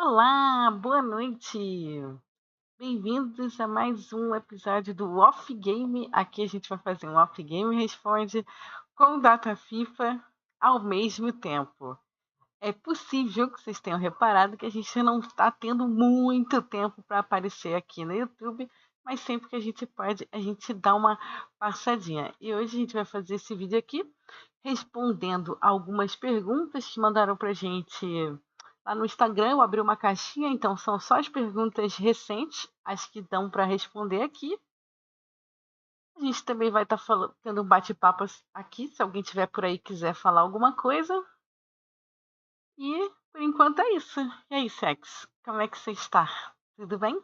Olá, boa noite! Bem-vindos a mais um episódio do Off Game. Aqui a gente vai fazer um Off Game Responde com data FIFA ao mesmo tempo. É possível que vocês tenham reparado que a gente não está tendo muito tempo para aparecer aqui no YouTube, mas sempre que a gente pode, a gente dá uma passadinha. E hoje a gente vai fazer esse vídeo aqui respondendo algumas perguntas que mandaram para a gente lá no Instagram. Eu abri uma caixinha, então são só as perguntas recentes, as que dão para responder aqui. A gente também vai estar tendo um bate-papo aqui, se alguém tiver por aí e quiser falar alguma coisa. E por enquanto é isso. E aí, Sex? Como é que você está? Tudo bem?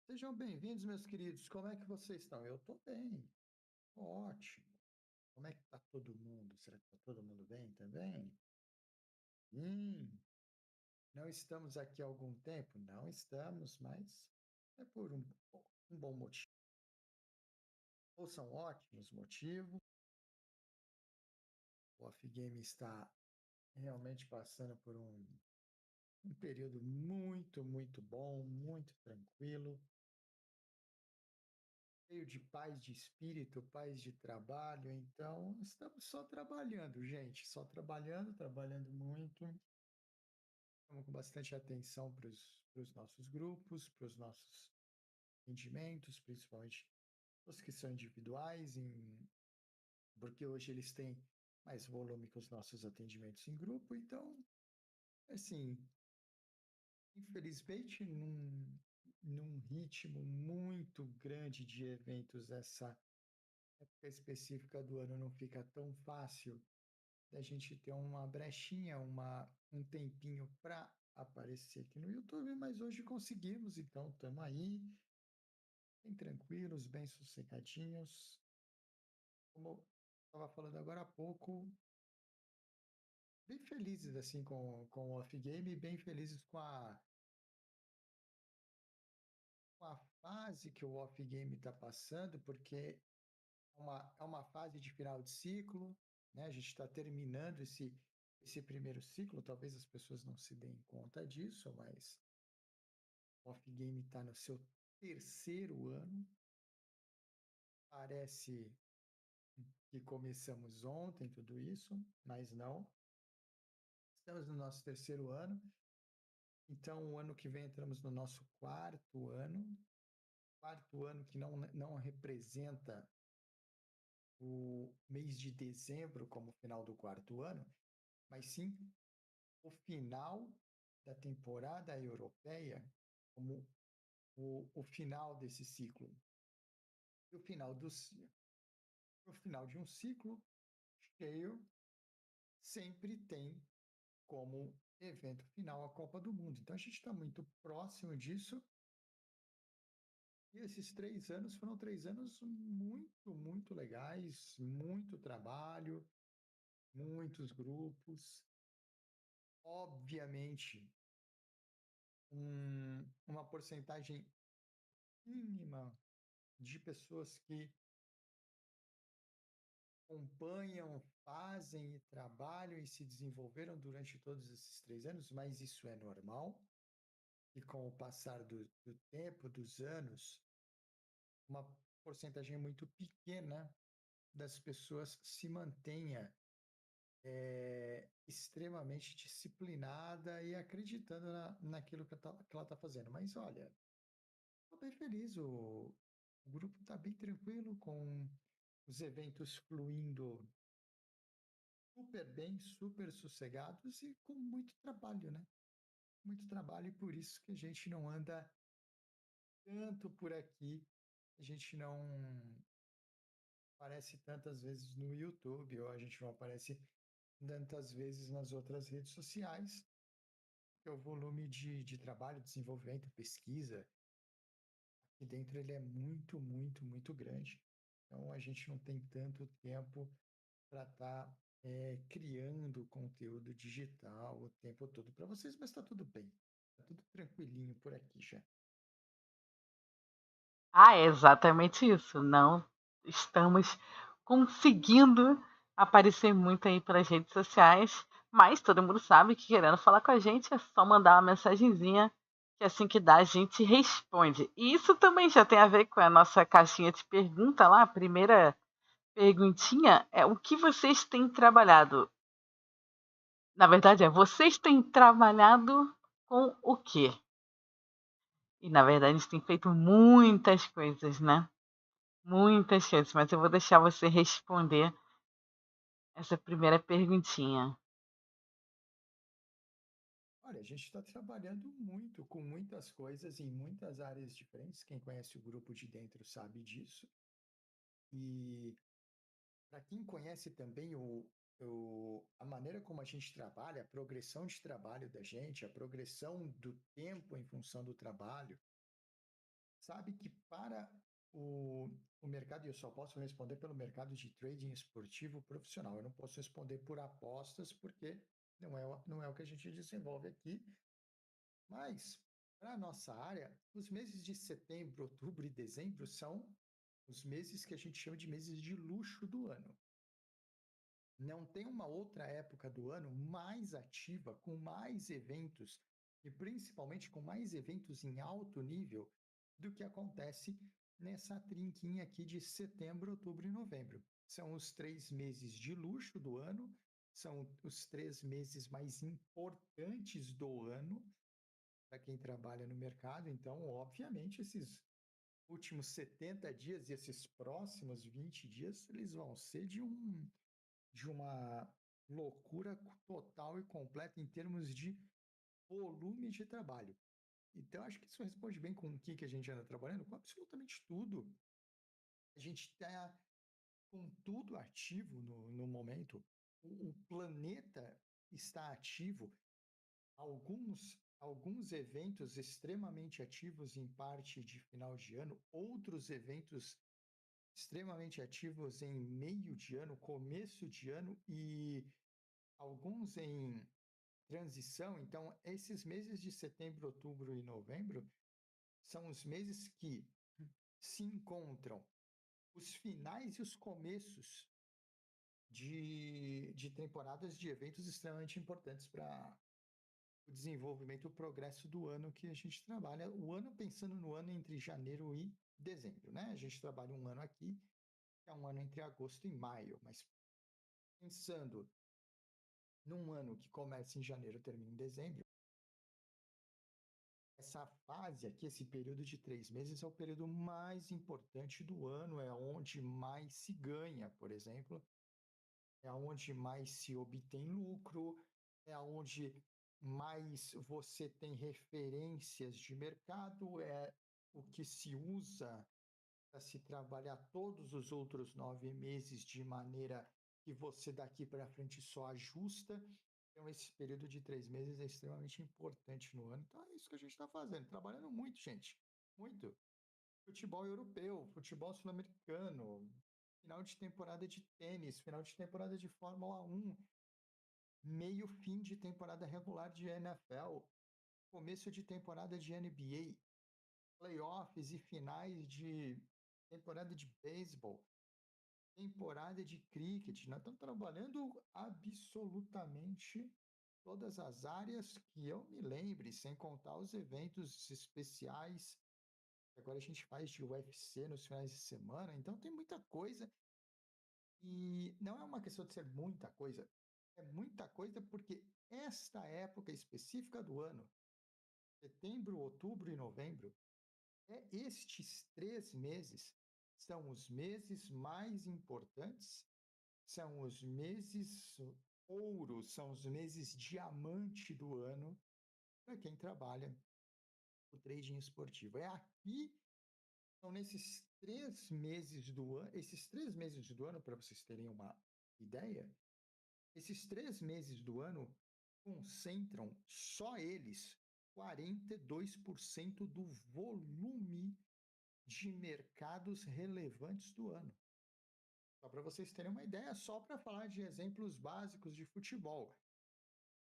Sejam bem-vindos, meus queridos. Como é que vocês estão? Eu estou bem, tô ótimo. Como é que está todo mundo? Será que está todo mundo bem também? Hum, não estamos aqui há algum tempo? Não estamos, mas é por um bom motivo. Ou são ótimos motivos. O Off Game está realmente passando por um período muito bom, muito tranquilo, cheio de paz de espírito, paz de trabalho. Então, estamos só trabalhando, gente, só trabalhando, trabalhando muito. Estamos com bastante atenção para os nossos grupos, para os nossos rendimentos, principalmente os que são individuais, porque hoje eles têm mais volume que os nossos atendimentos em grupo. Então, assim, infelizmente, num ritmo muito grande de eventos, essa época específica do ano não fica tão fácil da gente ter uma brechinha, um tempinho para aparecer aqui no YouTube, mas hoje conseguimos, então estamos aí, bem tranquilos, bem sossegadinhos. Como estava falando agora há pouco, bem felizes assim com o Off Game, bem felizes com a fase que o Off Game está passando, porque é uma fase de final de ciclo, né? A gente está terminando esse primeiro ciclo, talvez as pessoas não se deem conta disso, mas o Off Game está no seu terceiro ano. Parece que começamos ontem tudo isso, mas não. Estamos no nosso terceiro ano, então o ano que vem entramos no nosso quarto ano que não representa o mês de dezembro como final do quarto ano, mas sim o final da temporada europeia como o final desse ciclo. E o final de um ciclo cheio sempre tem como evento final a Copa do Mundo. Então a gente está muito próximo disso. E esses 3 anos foram 3 anos muito legais, muito trabalho, muitos grupos. Obviamente, uma porcentagem mínima de pessoas que acompanham, fazem e trabalham e se desenvolveram durante todos esses 3 anos, mas isso é normal. E com o passar do tempo, dos anos, uma porcentagem muito pequena das pessoas se mantenha extremamente disciplinada e acreditando naquilo que ela está fazendo. Mas olha, estou bem feliz, o grupo está bem tranquilo, com os eventos fluindo super bem, super sossegados e com muito trabalho, né? Muito trabalho, e por isso que a gente não anda tanto por aqui, a gente não aparece tantas vezes no YouTube, ou a gente não aparece tantas vezes nas outras redes sociais, porque o volume de trabalho, desenvolvimento, pesquisa, aqui dentro ele é muito grande. Então a gente não tem tanto tempo para estar criando conteúdo digital o tempo todo para vocês, mas está tudo bem. Está tudo tranquilinho por aqui já. Ah, é exatamente isso. Não estamos conseguindo aparecer muito aí pelas redes sociais, mas todo mundo sabe que querendo falar com a gente é só mandar uma mensagenzinha que assim que dá a gente responde. E isso também já tem a ver com a nossa caixinha de pergunta lá, a primeira perguntinha é o que vocês têm trabalhado? Na verdade é, vocês têm trabalhado com o quê? E na verdade a gente tem feito muitas coisas, né? Muitas coisas, mas eu vou deixar você responder essa primeira perguntinha. Olha, a gente está trabalhando muito com muitas coisas em muitas áreas diferentes. Quem conhece o grupo de dentro sabe disso. E para quem conhece também a maneira como a gente trabalha, a progressão de trabalho da gente, a progressão do tempo em função do trabalho, sabe que para o mercado, e eu só posso responder pelo mercado de trading esportivo profissional, eu não posso responder por apostas, porque não é o que a gente desenvolve aqui, mas para a nossa área, os meses de setembro, outubro e dezembro são os meses que a gente chama de meses de luxo do ano. Não tem uma outra época do ano mais ativa, com mais eventos e principalmente com mais eventos em alto nível do que acontece nessa trinquinha aqui de setembro, outubro e novembro. São os 3 meses de luxo do ano, são os 3 meses mais importantes do ano para quem trabalha no mercado. Então, obviamente, esses últimos 70 dias e esses próximos 20 dias, eles vão ser de uma loucura total e completa em termos de volume de trabalho. Então, acho que isso responde bem com o que a gente anda trabalhando, com absolutamente tudo. A gente está com tudo ativo no momento. O planeta está ativo. Alguns eventos extremamente ativos em parte de final de ano, outros eventos extremamente ativos em meio de ano, começo de ano e alguns em transição. Então, esses meses de setembro, outubro e novembro são os meses que se encontram os finais e os começos de temporadas de eventos extremamente importantes para o desenvolvimento e o progresso do ano que a gente trabalha. O ano pensando no ano entre janeiro e dezembro, né? A gente trabalha um ano aqui, que é um ano entre agosto e maio, mas pensando num ano que começa em janeiro e termina em dezembro, essa fase aqui, esse período de 3 meses, é o período mais importante do ano, é onde mais se ganha, por exemplo, é onde mais se obtém lucro, é onde mais você tem referências de mercado, é o que se usa para se trabalhar todos os outros 9 meses de maneira que você daqui para frente só ajusta. Então, esse período de 3 meses é extremamente importante no ano. Então, é isso que a gente está fazendo, trabalhando muito, gente. Muito. Futebol europeu, futebol sul-americano, final de temporada de tênis, final de temporada de Fórmula 1, meio fim de temporada regular de NFL, começo de temporada de NBA, playoffs e finais de temporada de beisebol, temporada de cricket. Nós estamos trabalhando absolutamente todas as áreas que eu me lembre, sem contar os eventos especiais. Agora a gente faz de UFC nos finais de semana, então tem muita coisa. E não é uma questão de ser muita coisa, é muita coisa porque esta época específica do ano, setembro, outubro e novembro, estes 3 meses são os meses mais importantes, são os meses ouro, são os meses diamante do ano para quem trabalha o trading esportivo. É aqui, são nesses 3 meses do ano, esses 3 meses do ano, para vocês terem uma ideia, esses 3 meses do ano concentram só eles 42% do volume de mercados relevantes do ano. Só para vocês terem uma ideia, só para falar de exemplos básicos de futebol.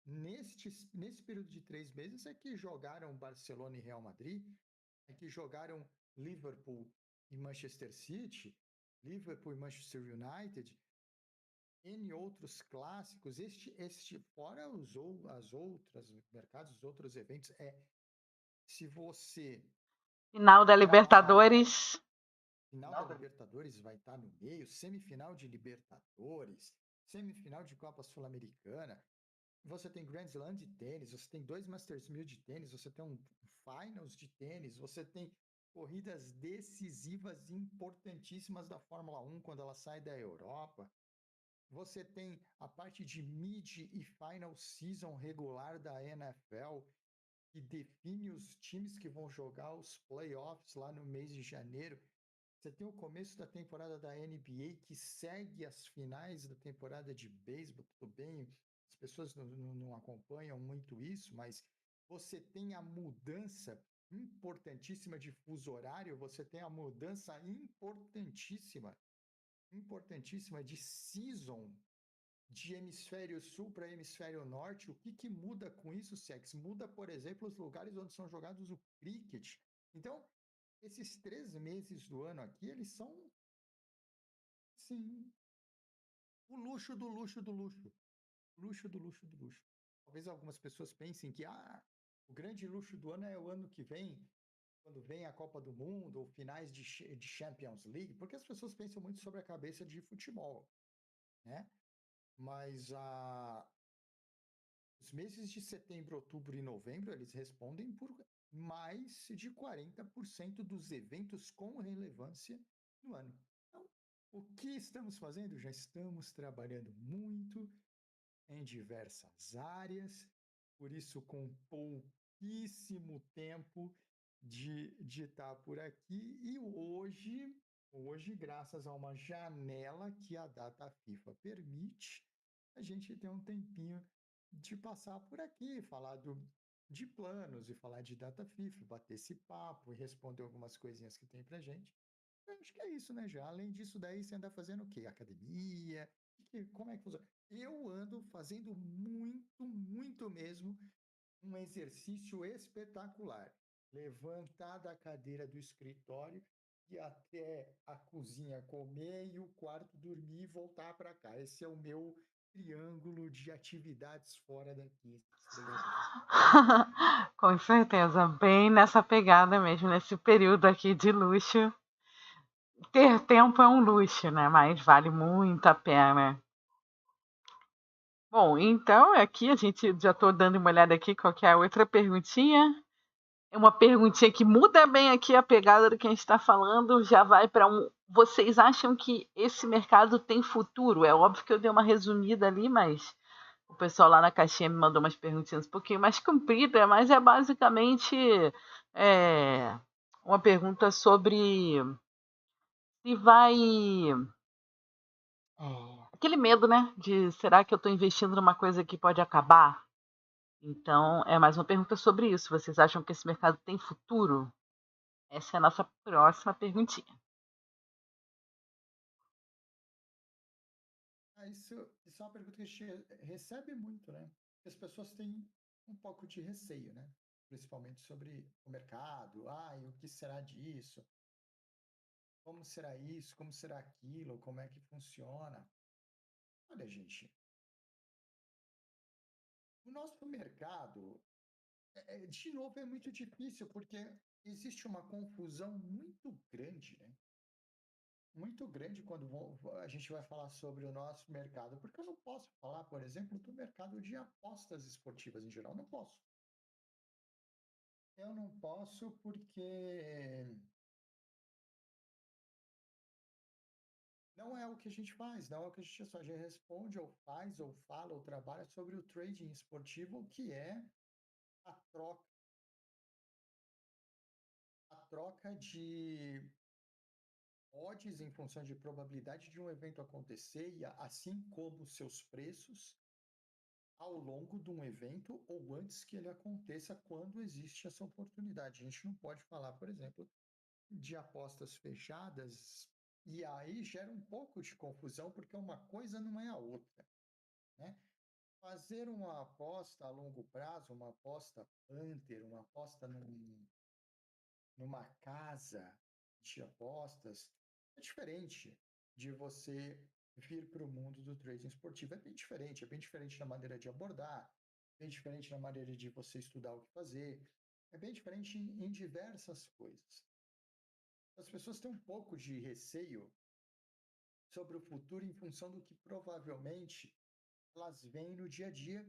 Nesse período de 3 meses é que jogaram Barcelona e Real Madrid, é que jogaram Liverpool e Manchester City, Liverpool e Manchester United, N outros clássicos, fora as outras mercados, os outros eventos, se você Final da Libertadores. Final da Libertadores vai estar no meio, semifinal de Libertadores, semifinal de Copa Sul-Americana. Você tem Grand Slam de tênis, você tem 2 Masters 1000 de tênis, você tem um Finals de tênis, você tem corridas decisivas importantíssimas da Fórmula 1 quando ela sai da Europa. Você tem a parte de mid e final season regular da NFL, que define os times que vão jogar os playoffs lá no mês de janeiro. Você tem o começo da temporada da NBA, que segue as finais da temporada de beisebol. Tudo bem, as pessoas não acompanham muito isso, mas você tem a mudança importantíssima de fuso horário, você tem a mudança importantíssima de season de hemisfério sul para hemisfério norte. O que muda com isso, Sex? Muda, por exemplo, os lugares onde são jogados o cricket. Então, esses 3 meses do ano aqui, eles são, sim, o luxo do luxo do luxo. Luxo do luxo do luxo. Talvez algumas pessoas pensem que o grande luxo do ano é o ano que vem, quando vem a Copa do Mundo ou finais de Champions League, porque as pessoas pensam muito sobre a cabeça de futebol, né? Mas os meses de setembro, outubro e novembro, eles respondem por mais de 40% dos eventos com relevância no ano. Então, o que estamos fazendo? Já estamos trabalhando muito em diversas áreas, por isso com pouquíssimo tempo de estar por aqui. E hoje, graças a uma janela que a data FIFA permite, a gente tem um tempinho de passar por aqui, falar de planos e falar de data FIFA, bater esse papo e responder algumas coisinhas que tem pra gente. Eu acho que é isso, né, já? Além disso, daí você anda fazendo o quê? Academia? Como é que funciona? Eu ando fazendo muito, muito mesmo um exercício espetacular. Levantar da cadeira do escritório e até a cozinha comer e o quarto dormir e voltar para cá. Esse é o meu triângulo de atividades fora daqui. Com certeza, bem nessa pegada mesmo, nesse período aqui de luxo. Ter tempo é um luxo, né? Mas vale muito a pena. Bom, então aqui a gente já estou dando uma olhada aqui, qualquer outra perguntinha. É uma perguntinha que muda bem aqui a pegada do que a gente está falando, já vai para um. Vocês acham que esse mercado tem futuro? É óbvio que eu dei uma resumida ali, mas o pessoal lá na caixinha me mandou umas perguntinhas um pouquinho mais compridas, mas é basicamente é, uma pergunta sobre se vai. Aquele medo, né? De será que eu estou investindo numa coisa que pode acabar? Então, é mais uma pergunta sobre isso. Vocês acham que esse mercado tem futuro? Essa é a nossa próxima perguntinha. Isso é uma pergunta que a gente recebe muito, né? As pessoas têm um pouco de receio, né? Principalmente sobre o mercado. E o que será disso? Como será isso? Como será aquilo? Como é que funciona? Olha, gente, o nosso mercado, de novo, é muito difícil porque existe uma confusão muito grande, né? Muito grande quando a gente vai falar sobre o nosso mercado, porque eu não posso falar, por exemplo, do mercado de apostas esportivas em geral. Não posso. Eu não posso porque não é o que a gente faz, não é o que a gente só já responde ou faz ou fala ou trabalha sobre o trading esportivo, que é a troca, de odds em função de probabilidade de um evento acontecer, e assim como seus preços ao longo de um evento ou antes que ele aconteça, quando existe essa oportunidade. A gente não pode falar, por exemplo, de apostas fechadas, e aí gera um pouco de confusão, porque uma coisa não é a outra, né? Fazer uma aposta a longo prazo, uma aposta punter, uma aposta numa casa de apostas, é diferente de você vir para o mundo do trading esportivo. É bem diferente na maneira de abordar, bem diferente na maneira de você estudar o que fazer, é bem diferente em diversas coisas. As pessoas têm um pouco de receio sobre o futuro em função do que provavelmente elas veem no dia a dia.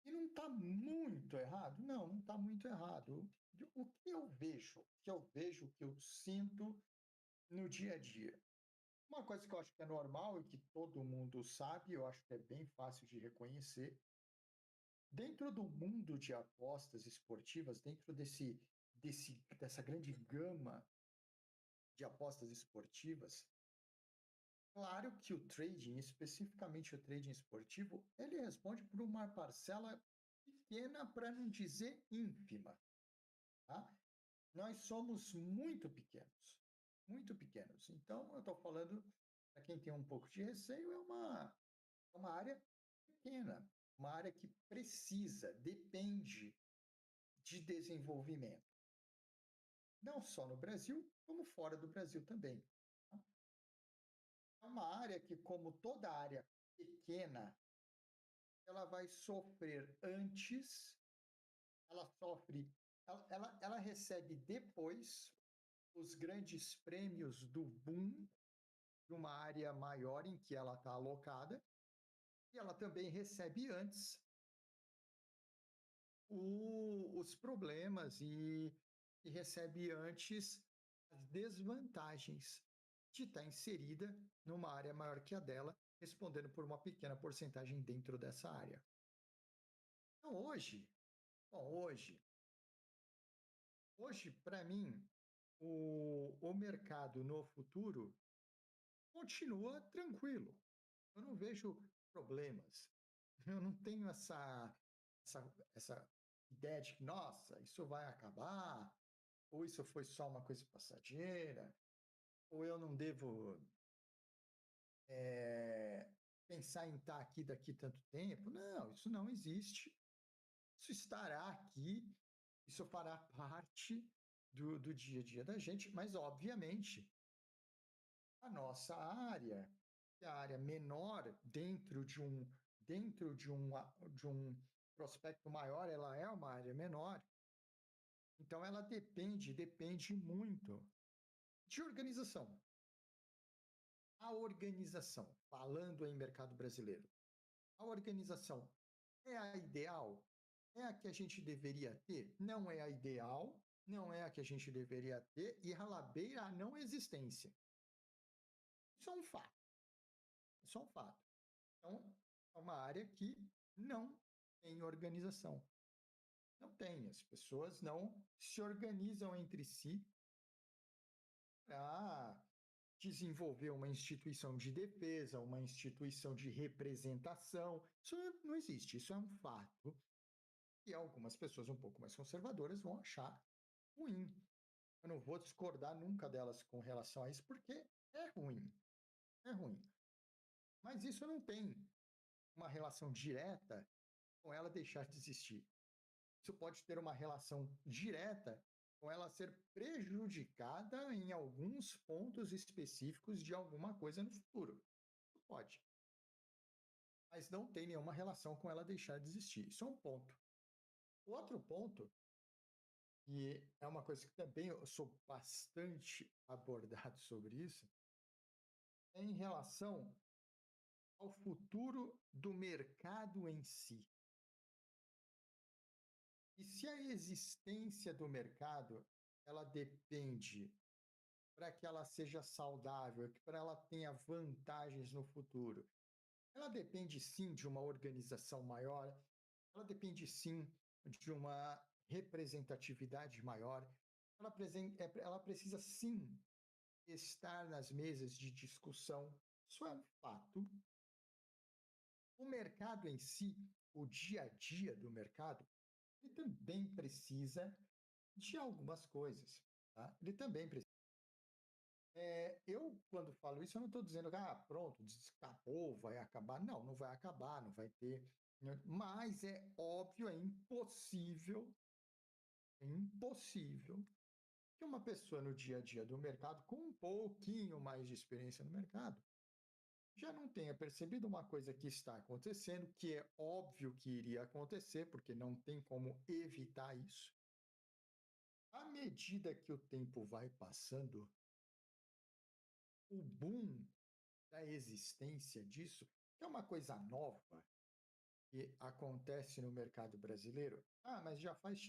E não está muito errado? Não está muito errado. O que eu vejo, o que eu sinto no dia a dia. Uma coisa que eu acho que é normal e que todo mundo sabe, eu acho que é bem fácil de reconhecer, dentro do mundo de apostas esportivas, dentro dessa grande gama de apostas esportivas, claro que o trading, especificamente o trading esportivo, ele responde por uma parcela pequena, para não dizer ínfima. Tá? Nós somos muito pequenos, muito pequenos. Então, eu estou falando, para quem tem um pouco de receio, é uma área pequena, uma área que depende de desenvolvimento. Não só no Brasil, como fora do Brasil também. Tá? É uma área que, como toda área pequena, ela vai sofrer antes, ela sofre, ela recebe depois os grandes prêmios do boom de uma área maior em que ela está alocada, e ela também recebe antes os problemas e recebe antes as desvantagens de estar inserida numa área maior que a dela, respondendo por uma pequena porcentagem dentro dessa área. Então, hoje, para mim, o mercado no futuro continua tranquilo. Eu não vejo problemas. Eu não tenho essa ideia de que, nossa, isso vai acabar, ou isso foi só uma coisa passageira, ou eu não devo pensar em estar aqui daqui tanto tempo. Não, isso não existe. Isso estará aqui, isso fará parte do dia a dia da gente, mas, obviamente, a nossa área, que é a área menor dentro de um prospecto maior, ela é uma área menor. Então, ela depende muito de organização. A organização, falando em mercado brasileiro, a organização é a ideal? É a que a gente deveria ter? Não é a ideal, não é a que a gente deveria ter e ralabeira a não existência. Isso é um fato. Isso é um fato. Então, é uma área que não tem organização. Não tem. As pessoas não se organizam entre si para desenvolver uma instituição de defesa, uma instituição de representação. Isso não existe. Isso é um fato. E algumas pessoas um pouco mais conservadoras vão achar ruim. Eu não vou discordar nunca delas com relação a isso, porque é ruim. É ruim. Mas isso não tem uma relação direta com ela deixar de existir. Isso pode ter uma relação direta com ela ser prejudicada em alguns pontos específicos de alguma coisa no futuro. Pode. Mas não tem nenhuma relação com ela deixar de existir. Isso é um ponto. O outro ponto, e é uma coisa que também eu sou bastante abordado sobre isso, é em relação ao futuro do mercado em si. E se a existência do mercado, ela depende para que ela seja saudável, para ela tenha vantagens no futuro. Ela depende sim de uma organização maior, ela depende sim de uma representatividade maior, ela precisa sim estar nas mesas de discussão. Isso é um fato. O mercado em si, o dia a dia do mercado, ele também precisa de algumas coisas. Tá? Ele também precisa. Eu, quando falo isso, eu não estou dizendo que, pronto, acabou, vai acabar. Não, não vai acabar, não vai ter. Mas é óbvio, é impossível que uma pessoa no dia a dia do mercado, com um pouquinho mais de experiência no mercado, já não tenha percebido uma coisa que está acontecendo, que é óbvio que iria acontecer, porque não tem como evitar isso. À medida que o tempo vai passando, o boom da existência disso, que é uma coisa nova que acontece no mercado brasileiro, mas já faz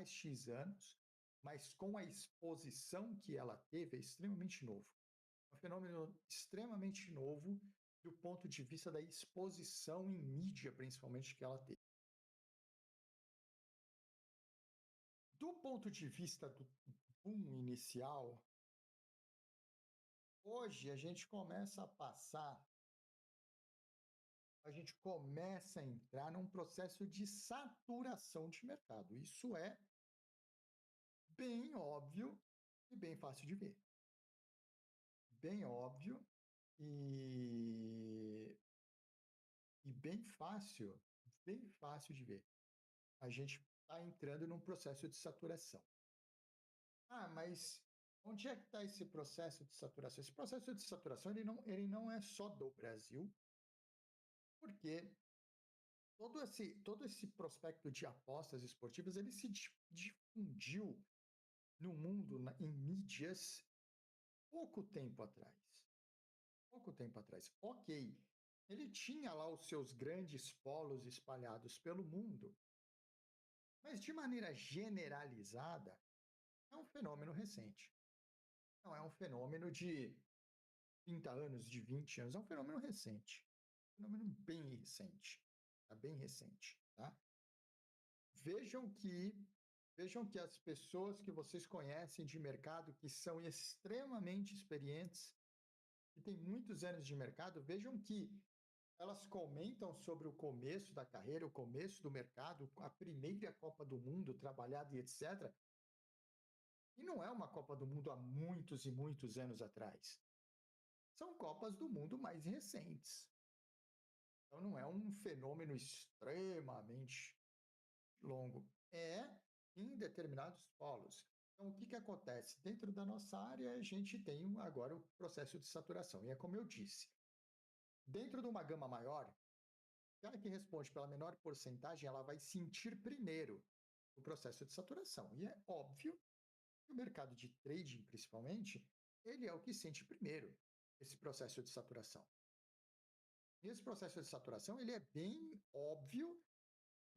X anos, mas com a exposição que ela teve, é extremamente novo. É um fenômeno extremamente novo do ponto de vista da exposição em mídia, principalmente, que ela teve. Do ponto de vista do boom inicial, hoje a gente começa a entrar num processo de saturação de mercado. Isso é bem óbvio e bem fácil de ver. Bem óbvio e, e bem fácil de ver. A gente está entrando num processo de saturação. Mas onde é que está esse processo de saturação? Esse processo de saturação ele não é só do Brasil, porque todo esse prospecto de apostas esportivas ele se difundiu no mundo, em mídias, pouco tempo atrás. Pouco tempo atrás. Ok, ele tinha lá os seus grandes polos espalhados pelo mundo, mas de maneira generalizada, é um fenômeno recente. Não é um fenômeno de 30 anos, de 20 anos, é um fenômeno recente. Um fenômeno bem recente. Tá bem recente, tá? Vejam que Vejam que as pessoas que vocês conhecem de mercado, que são extremamente experientes, que têm muitos anos de mercado, vejam que elas comentam sobre o começo da carreira, o começo do mercado, a primeira Copa do Mundo trabalhada e etc. E não é uma Copa do Mundo há muitos e muitos anos atrás. São Copas do Mundo mais recentes. Então não é um fenômeno extremamente longo. É em determinados polos. Então, o que, que acontece? Dentro da nossa área, a gente tem agora o processo de saturação. E é como eu disse, dentro de uma gama maior, aquela que responde pela menor porcentagem, ela vai sentir primeiro o processo de saturação. E é óbvio que o mercado de trading, principalmente, ele é o que sente primeiro esse processo de saturação. E esse processo de saturação ele é bem óbvio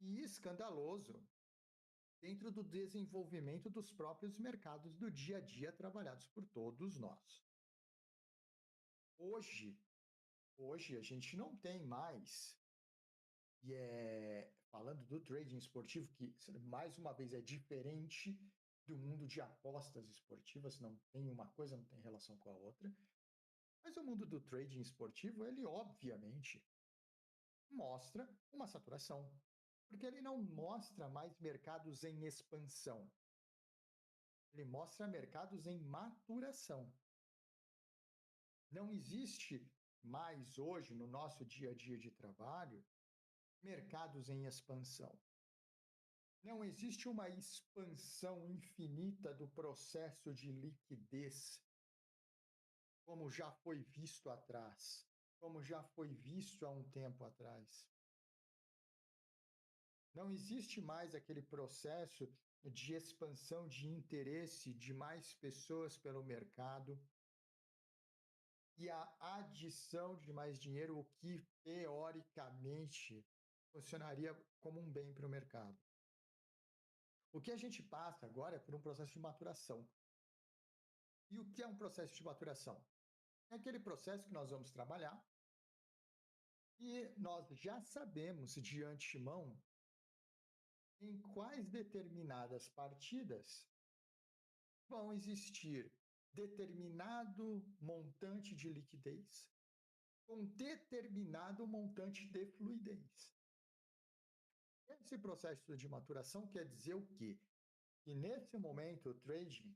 e escandaloso dentro do desenvolvimento dos próprios mercados do dia a dia trabalhados por todos nós. Hoje, hoje a gente não tem mais, falando do trading esportivo, que mais uma vez é diferente do mundo de apostas esportivas, não tem uma coisa, não tem relação com a outra, mas o mundo do trading esportivo, ele obviamente mostra uma saturação, porque ele não mostra mais mercados em expansão, ele mostra mercados em maturação. Não existe mais hoje, no nosso dia a dia de trabalho, mercados em expansão. Não existe uma expansão infinita do processo de liquidez, como já foi visto atrás, como já foi visto há um tempo atrás. Não existe mais aquele processo de expansão de interesse de mais pessoas pelo mercado e a adição de mais dinheiro, o que teoricamente funcionaria como um bem para o mercado. O que a gente passa agora é por um processo de maturação. E o que é um processo de maturação? É aquele processo que nós vamos trabalhar e nós já sabemos de antemão em quais determinadas partidas vão existir determinado montante de liquidez com determinado montante de fluidez. Esse processo de maturação quer dizer o quê? Que nesse momento o trading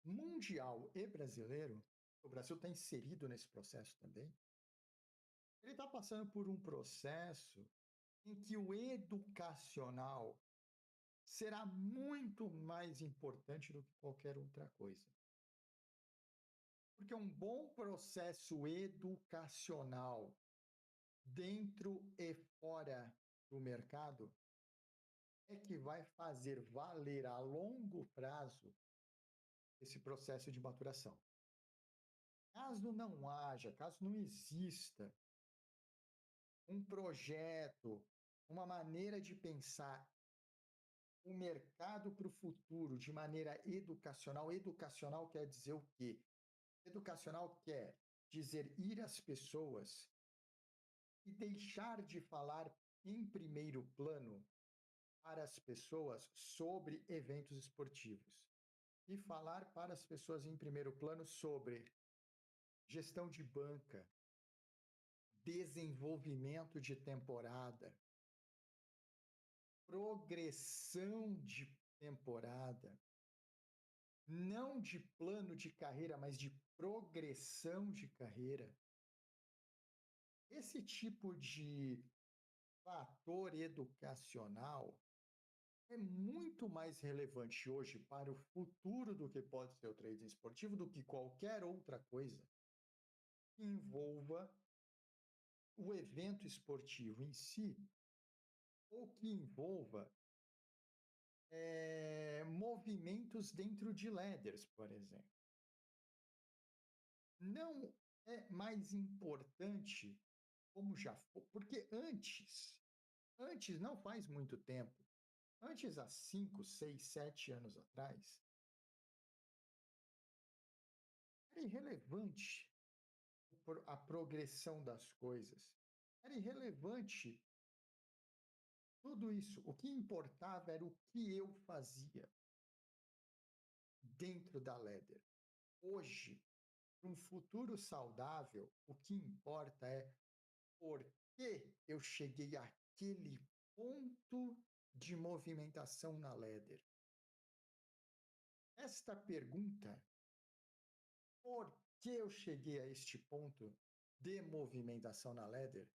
mundial e brasileiro, o Brasil está inserido nesse processo também, ele está passando por um processo em que o educacional será muito mais importante do que qualquer outra coisa. Porque um bom processo educacional dentro e fora do mercado é que vai fazer valer a longo prazo esse processo de maturação. Caso não exista um projeto, uma maneira de pensar o mercado para o futuro de maneira educacional, educacional quer dizer o quê? Educacional quer dizer ir às pessoas e deixar de falar em primeiro plano para as pessoas sobre eventos esportivos e falar para as pessoas em primeiro plano sobre gestão de banca, desenvolvimento de temporada, progressão de temporada, não de plano de carreira, mas de progressão de carreira. Esse tipo de fator educacional é muito mais relevante hoje para o futuro do que pode ser o trading esportivo do que qualquer outra coisa que envolva o evento esportivo em si ou que envolva movimentos dentro de ladders, por exemplo. Não é mais importante como já foi, porque antes não faz muito tempo, antes há 5, 6, 7 anos atrás, era irrelevante a progressão das coisas. Era irrelevante tudo isso. O que importava era o que eu fazia dentro da ladder. Hoje, para um futuro saudável, o que importa é por que eu cheguei àquele ponto de movimentação na ladder. Esta pergunta, por que eu cheguei a este ponto de movimentação na ladder,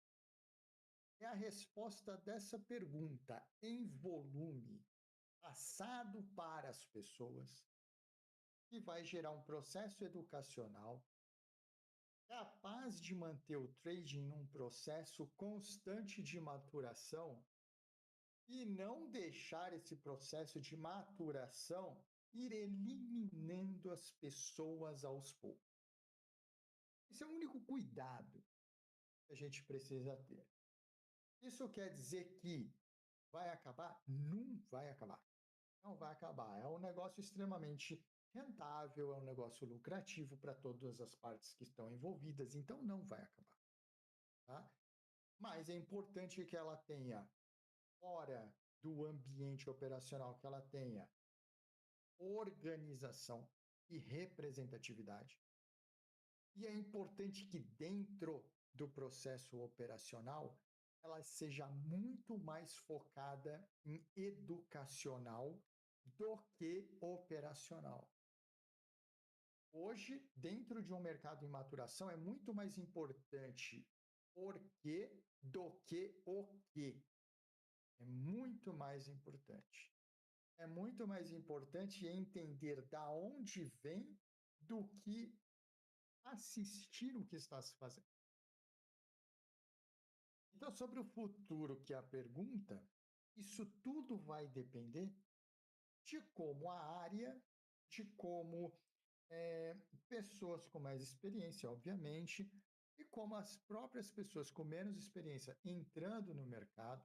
é a resposta dessa pergunta em volume, passado para as pessoas, que vai gerar um processo educacional capaz de manter o trading num processo constante de maturação e não deixar esse processo de maturação ir eliminando as pessoas aos poucos. Esse é o único cuidado que a gente precisa ter. Isso quer dizer que vai acabar? Não vai acabar. Não vai acabar. É um negócio extremamente rentável, é um negócio lucrativo para todas as partes que estão envolvidas, então não vai acabar. Tá? Mas é importante que ela tenha, fora do ambiente operacional, que ela tenha organização e representatividade. E é importante que dentro do processo operacional ela seja muito mais focada em educacional do que operacional. Hoje, dentro de um mercado em maturação, é muito mais importante por quê do que o quê. É muito mais importante. É muito mais importante entender da onde vem do que assistir o que está se fazendo. Então, sobre o futuro, que é a pergunta, isso tudo vai depender de como a área, de como pessoas com mais experiência, obviamente, e como as próprias pessoas com menos experiência entrando no mercado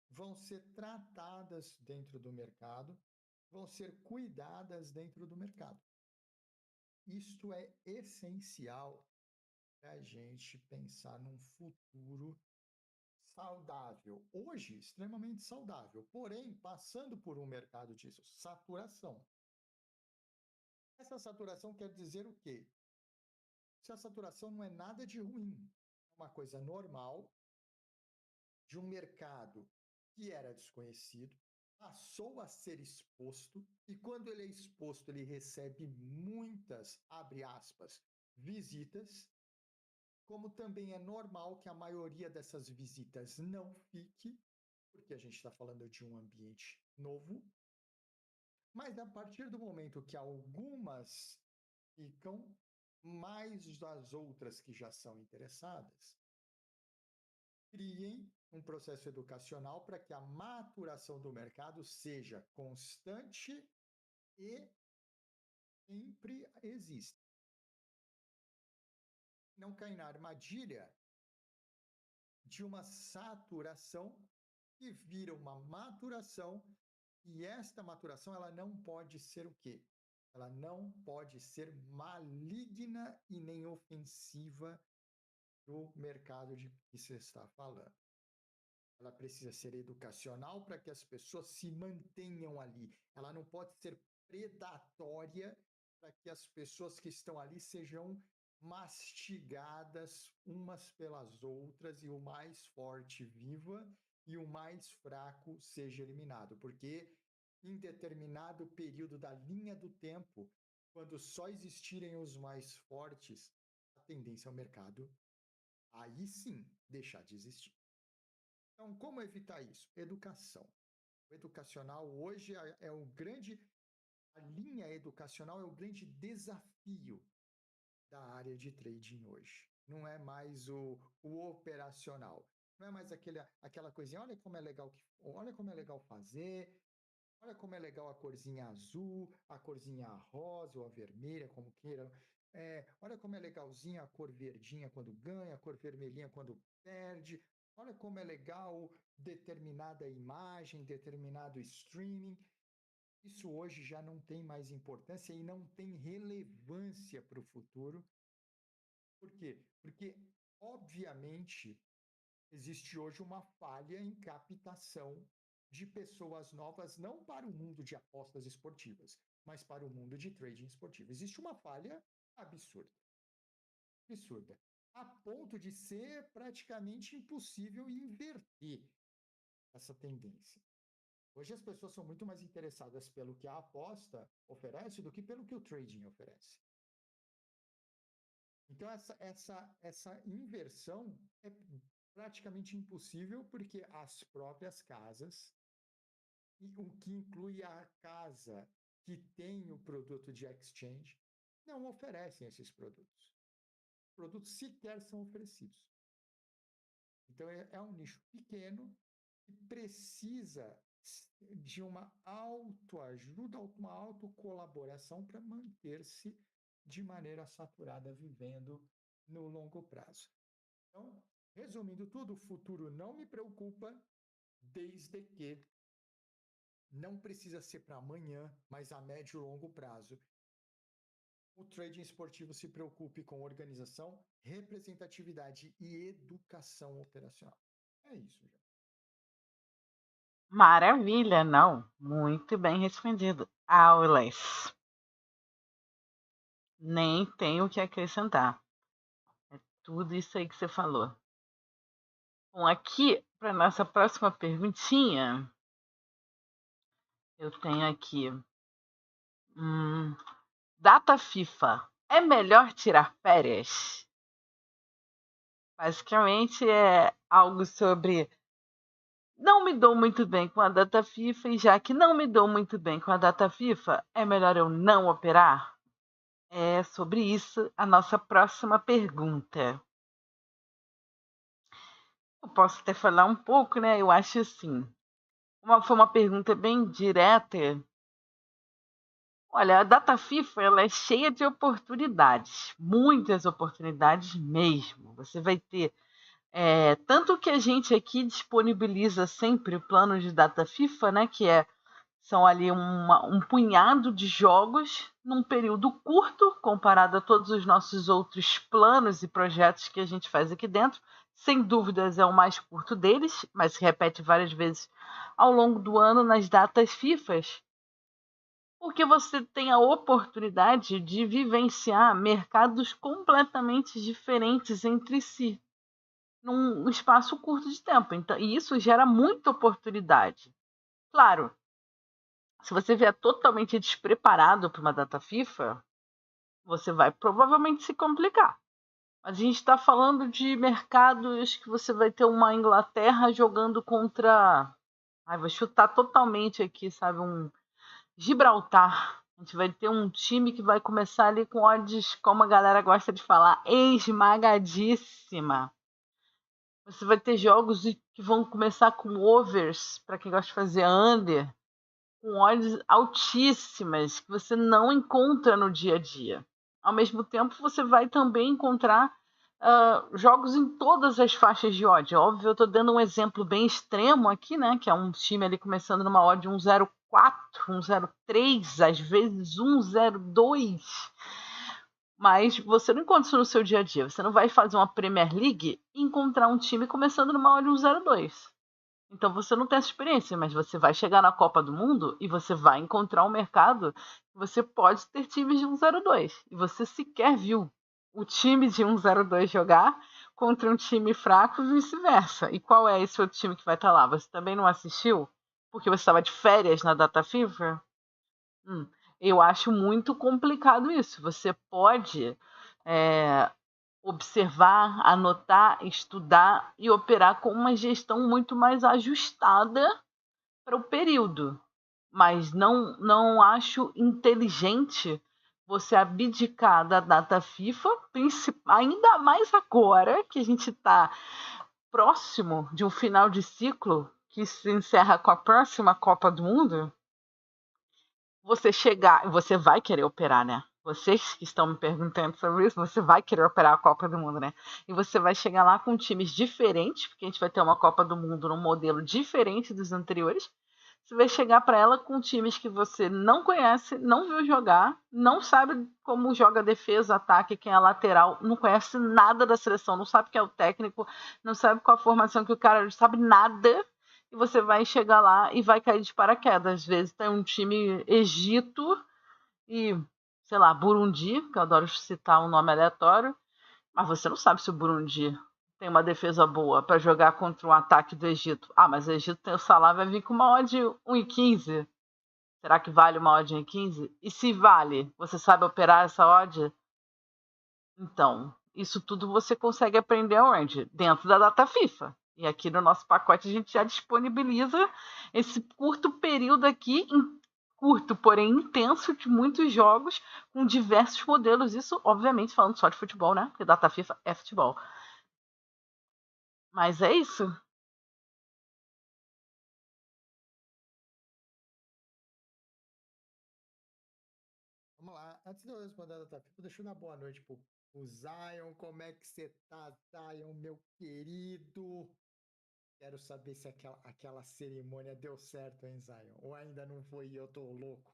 vão ser tratadas dentro do mercado, vão ser cuidadas dentro do mercado. Isto é essencial para a gente pensar num futuro saudável. Hoje, extremamente saudável, porém, passando por um mercado de saturação. Essa saturação quer dizer o quê? Se a saturação não é nada de ruim, é uma coisa normal de um mercado que era desconhecido, passou a ser exposto, e quando ele é exposto, ele recebe muitas, abre aspas, visitas, como também é normal que a maioria dessas visitas não fique, porque a gente está falando de um ambiente novo, mas a partir do momento que algumas ficam, mais as outras que já são interessadas, criem um processo educacional para que a maturação do mercado seja constante e sempre exista. Não cair na armadilha de uma saturação que vira uma maturação, e esta maturação ela não pode ser o quê? Ela não pode ser maligna e nem ofensiva do mercado de que você está falando. Ela precisa ser educacional para que as pessoas se mantenham ali. Ela não pode ser predatória para que as pessoas que estão ali sejam mastigadas umas pelas outras e o mais forte viva e o mais fraco seja eliminado. Porque em determinado período da linha do tempo, quando só existirem os mais fortes, a tendência ao mercado, aí sim, deixar de existir. Então, como evitar isso? Educação. O educacional hoje é o grande, a linha educacional é o grande desafio da área de trading hoje. Não é mais o operacional. Não é mais aquela coisinha, olha como é legal fazer, olha como é legal a corzinha azul, a corzinha rosa ou a vermelha, como queiram. Olha como é legalzinha a cor verdinha quando ganha, a cor vermelhinha quando perde. Olha como é legal determinada imagem, determinado streaming. Isso hoje já não tem mais importância e não tem relevância para o futuro. Por quê? Porque, obviamente, existe hoje uma falha em captação de pessoas novas, não para o mundo de apostas esportivas, mas para o mundo de trading esportivo. Existe uma falha absurda. Absurda. A ponto de ser praticamente impossível inverter essa tendência. Hoje as pessoas são muito mais interessadas pelo que a aposta oferece do que pelo que o trading oferece. Então, essa inversão é praticamente impossível porque as próprias casas, o que inclui a casa que tem o produto de exchange, não oferecem esses produtos. Os produtos sequer são oferecidos. Então, é um nicho pequeno que precisa de uma autoajuda, uma autocolaboração para manter-se de maneira saturada, vivendo no longo prazo. Então, resumindo tudo, o futuro não me preocupa, desde que não precisa ser para amanhã, mas a médio e longo prazo. O trading esportivo se preocupe com organização, representatividade e educação operacional. É isso, já. Maravilha, não. Muito bem respondido. Aulas. Nem tenho o que acrescentar. É tudo isso aí que você falou. Bom, aqui, para nossa próxima perguntinha, eu tenho aqui. Data FIFA. É melhor tirar férias? Basicamente é algo sobre não me dou muito bem com a data FIFA e já que não me dou muito bem com a data FIFA, é melhor eu não operar? É sobre isso a nossa próxima pergunta. Eu posso até falar um pouco, né? Eu acho assim. Foi uma pergunta bem direta. Olha, a data FIFA ela é cheia de oportunidades, muitas oportunidades mesmo. Você vai ter tanto que a gente aqui disponibiliza sempre o plano de data FIFA, né? Que são ali um punhado de jogos num período curto, comparado a todos os nossos outros planos e projetos que a gente faz aqui dentro. Sem dúvidas é o mais curto deles, mas se repete várias vezes ao longo do ano nas datas FIFAs, porque você tem a oportunidade de vivenciar mercados completamente diferentes entre si, num espaço curto de tempo. Então, e isso gera muita oportunidade. Claro, se você vier totalmente despreparado para uma data FIFA, você vai provavelmente se complicar. Mas a gente está falando de mercados que você vai ter uma Inglaterra jogando contra. Vou chutar totalmente aqui, sabe? Um Gibraltar. A gente vai ter um time que vai começar ali com odds, como a galera gosta de falar, esmagadíssima. Você vai ter jogos que vão começar com overs, para quem gosta de fazer under, com odds altíssimas, que você não encontra no dia a dia. Ao mesmo tempo, você vai também encontrar jogos em todas as faixas de odd. Óbvio, eu estou dando um exemplo bem extremo aqui, né? Que é um time ali começando numa odd 1,04, 1,03, às vezes 1,02. Mas você não encontra isso no seu dia a dia. Você não vai fazer uma Premier League e encontrar um time começando numa odd 1,02. Então você não tem essa experiência, mas você vai chegar na Copa do Mundo e você vai encontrar um mercado que você pode ter times de 1,02. E você sequer viu o time de 1,02 jogar contra um time fraco e vice-versa. E qual é esse outro time que vai estar lá? Você também não assistiu? Porque você estava de férias na data FIFA? Hum, eu acho muito complicado isso. Você pode é, observar, anotar, estudar e operar com uma gestão muito mais ajustada para o período. Mas não acho inteligente você abdicar da data FIFA, ainda mais agora que a gente está próximo de um final de ciclo que se encerra com a próxima Copa do Mundo. Você chegar, você vai querer operar, né? Vocês que estão me perguntando sobre isso, você vai querer operar a Copa do Mundo, né? E você vai chegar lá com times diferentes, porque a gente vai ter uma Copa do Mundo num modelo diferente dos anteriores. Você vai chegar para ela com times que você não conhece, não viu jogar, não sabe como joga defesa, ataque, quem é lateral, não conhece nada da seleção, não sabe quem é o técnico, não sabe qual a formação que o cara não sabe nada e você vai chegar lá e vai cair de paraquedas. Às vezes tem um time Egito e, sei lá, Burundi, que eu adoro citar um nome aleatório, mas você não sabe se o Burundi tem uma defesa boa para jogar contra um ataque do Egito. Ah, mas o Egito tem o Salah, vai vir com uma odd 1,15. Será que vale uma odd 1,15? E se vale, você sabe operar essa odd? Então, isso tudo você consegue aprender onde? Dentro da data FIFA. E aqui no nosso pacote a gente já disponibiliza esse curto período aqui, curto, porém intenso, de muitos jogos com diversos modelos. Isso, obviamente, falando só de futebol, né? Porque data FIFA é futebol. Mas é isso. Vamos lá. Antes de eu responder a data FIFA, deixa eu dar boa noite pro Zion. Como é que você tá, Zion, meu querido? Quero saber se aquela cerimônia deu certo, hein, Zion? Ou ainda não foi e eu tô louco?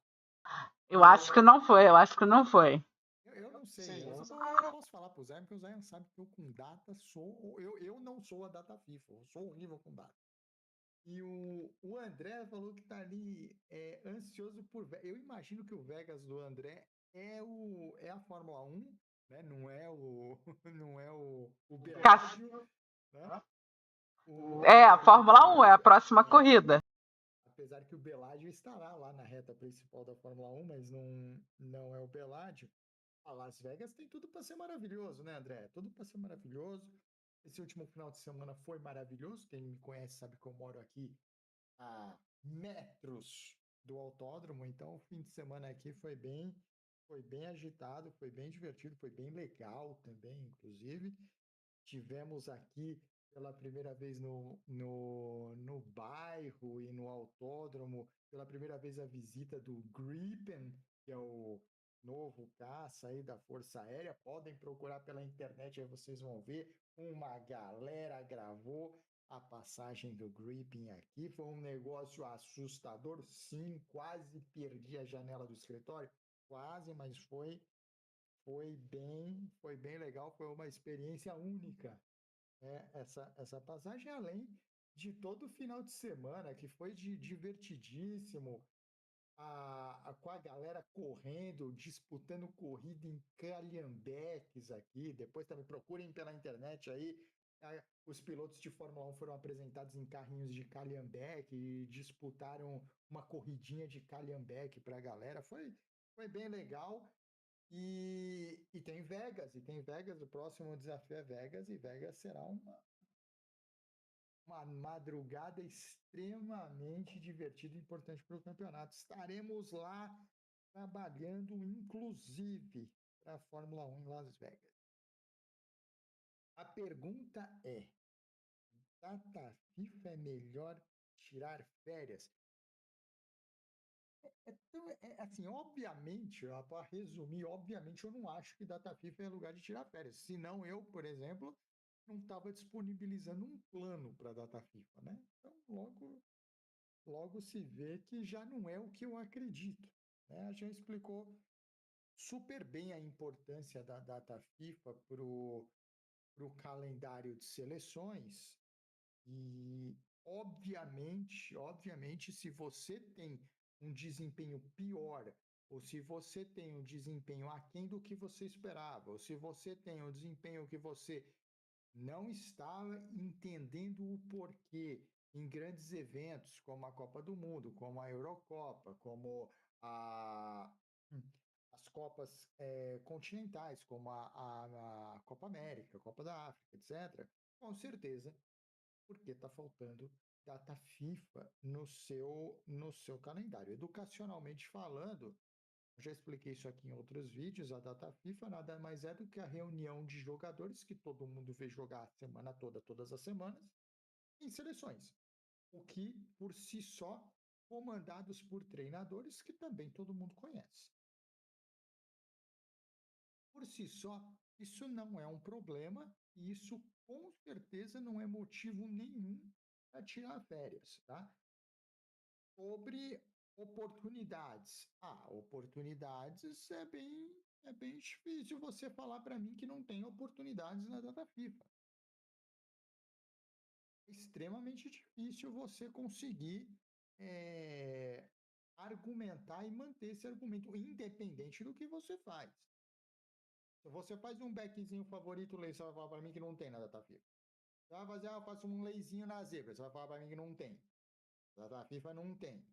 Eu acho que não foi, eu acho que não foi. Eu não sei, eu posso falar pro Zion, porque o Zion sabe que eu com data sou. Eu não sou a data FIFA, eu sou horrível com data. E o André falou que tá ali ansioso por. Eu imagino que o Vegas do André é a Fórmula 1, né? Não é o, não é o Belágio, né? É, a Apesar que Fórmula 1 é a próxima corrida. apesar que o Beládio estará lá na reta principal da Fórmula 1, mas não é o Beládio. A Las Vegas tem tudo para ser maravilhoso, né, André? Tudo para ser maravilhoso. Esse último final de semana foi maravilhoso. Quem me conhece sabe que eu moro aqui a metros do autódromo, então o fim de semana aqui foi bem agitado, foi bem divertido, foi bem legal também, inclusive. Tivemos aqui pela primeira vez no bairro e no autódromo, pela primeira vez a visita do Gripen, que é o novo caça aí da Força Aérea. Podem procurar pela internet, aí vocês vão ver. Uma galera gravou a passagem do Gripen aqui. Foi um negócio assustador, sim, quase perdi a janela do escritório, quase, mas foi bem legal, foi uma experiência única, né? Essa passagem, além de todo o final de semana, que foi divertidíssimo, com a galera correndo, disputando corrida em calhambeques aqui. Depois também procurem pela internet aí. Os pilotos de Fórmula 1 foram apresentados em carrinhos de calhambeque e disputaram uma corridinha de calhambeque para a galera. Foi bem legal. E tem Vegas, o próximo desafio é Vegas, e Vegas será uma madrugada extremamente divertida e importante para o campeonato. Estaremos lá trabalhando inclusive para a Fórmula 1 em Las Vegas. A pergunta é: data FIFA é melhor tirar férias? Assim, obviamente, para resumir, obviamente eu não acho que data FIFA é lugar de tirar férias. Senão eu, por exemplo, não estava disponibilizando um plano para data FIFA, né? Então, logo se vê que já não é o que eu acredito, né? A gente explicou super bem a importância da data FIFA para o calendário de seleções e, obviamente, se você tem um desempenho pior, ou se você tem um desempenho aquém do que você esperava, ou se você tem um desempenho que você não estava entendendo o porquê em grandes eventos como a Copa do Mundo, como a Eurocopa, como a, as Copas continentais, como a Copa América, a Copa da África, etc., com certeza, porque está faltando data FIFA no seu calendário. Educacionalmente falando, já expliquei isso aqui em outros vídeos, a data FIFA nada mais é do que a reunião de jogadores que todo mundo vê jogar a semana toda, todas as semanas, em seleções. O que, por si só, comandados por treinadores que também todo mundo conhece. Por si só, isso não é um problema e isso com certeza não é motivo nenhum para tirar férias, tá? Sobre oportunidades. Oportunidades é bem difícil você falar para mim que não tem oportunidades na data FIFA. É extremamente difícil você conseguir argumentar e manter esse argumento, independente do que você faz. Se você faz um backzinho favorito, você vai falar para mim que não tem na data FIFA. Você vai fazer, eu faço um leizinho na zebra, você vai falar para mim que não tem. Na data FIFA não tem.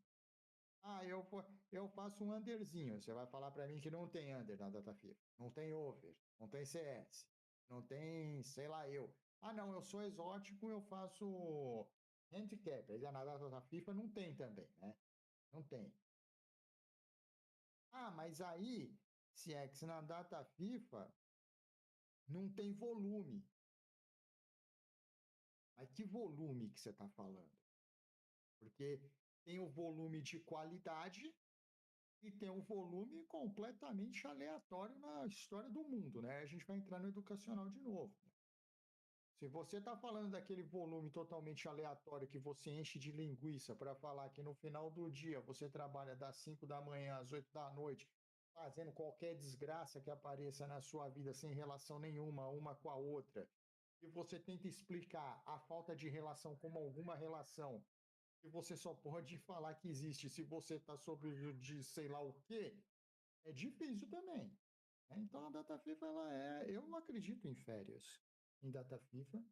Eu faço um underzinho. Você vai falar para mim que não tem under na data FIFA. Não tem over, não tem CS, não tem, sei lá, eu. Não, eu sou exótico, eu faço handicap. Aí na data FIFA não tem também, né? Não tem. Mas aí, se é que na data FIFA não tem volume. Mas que volume que você está falando? Porque tem o volume de qualidade e tem um volume completamente aleatório na história do mundo, né? A gente vai entrar no educacional de novo. Se você está falando daquele volume totalmente aleatório que você enche de linguiça para falar que no final do dia você trabalha das 5 da manhã às 8 da noite, fazendo qualquer desgraça que apareça na sua vida sem relação nenhuma uma com a outra, e você tenta explicar a falta de relação como alguma relação, que você só pode falar que existe se você está sobre de sei lá o quê, é difícil também, né? Então a data FIFA, eu não acredito em férias em data FIFA.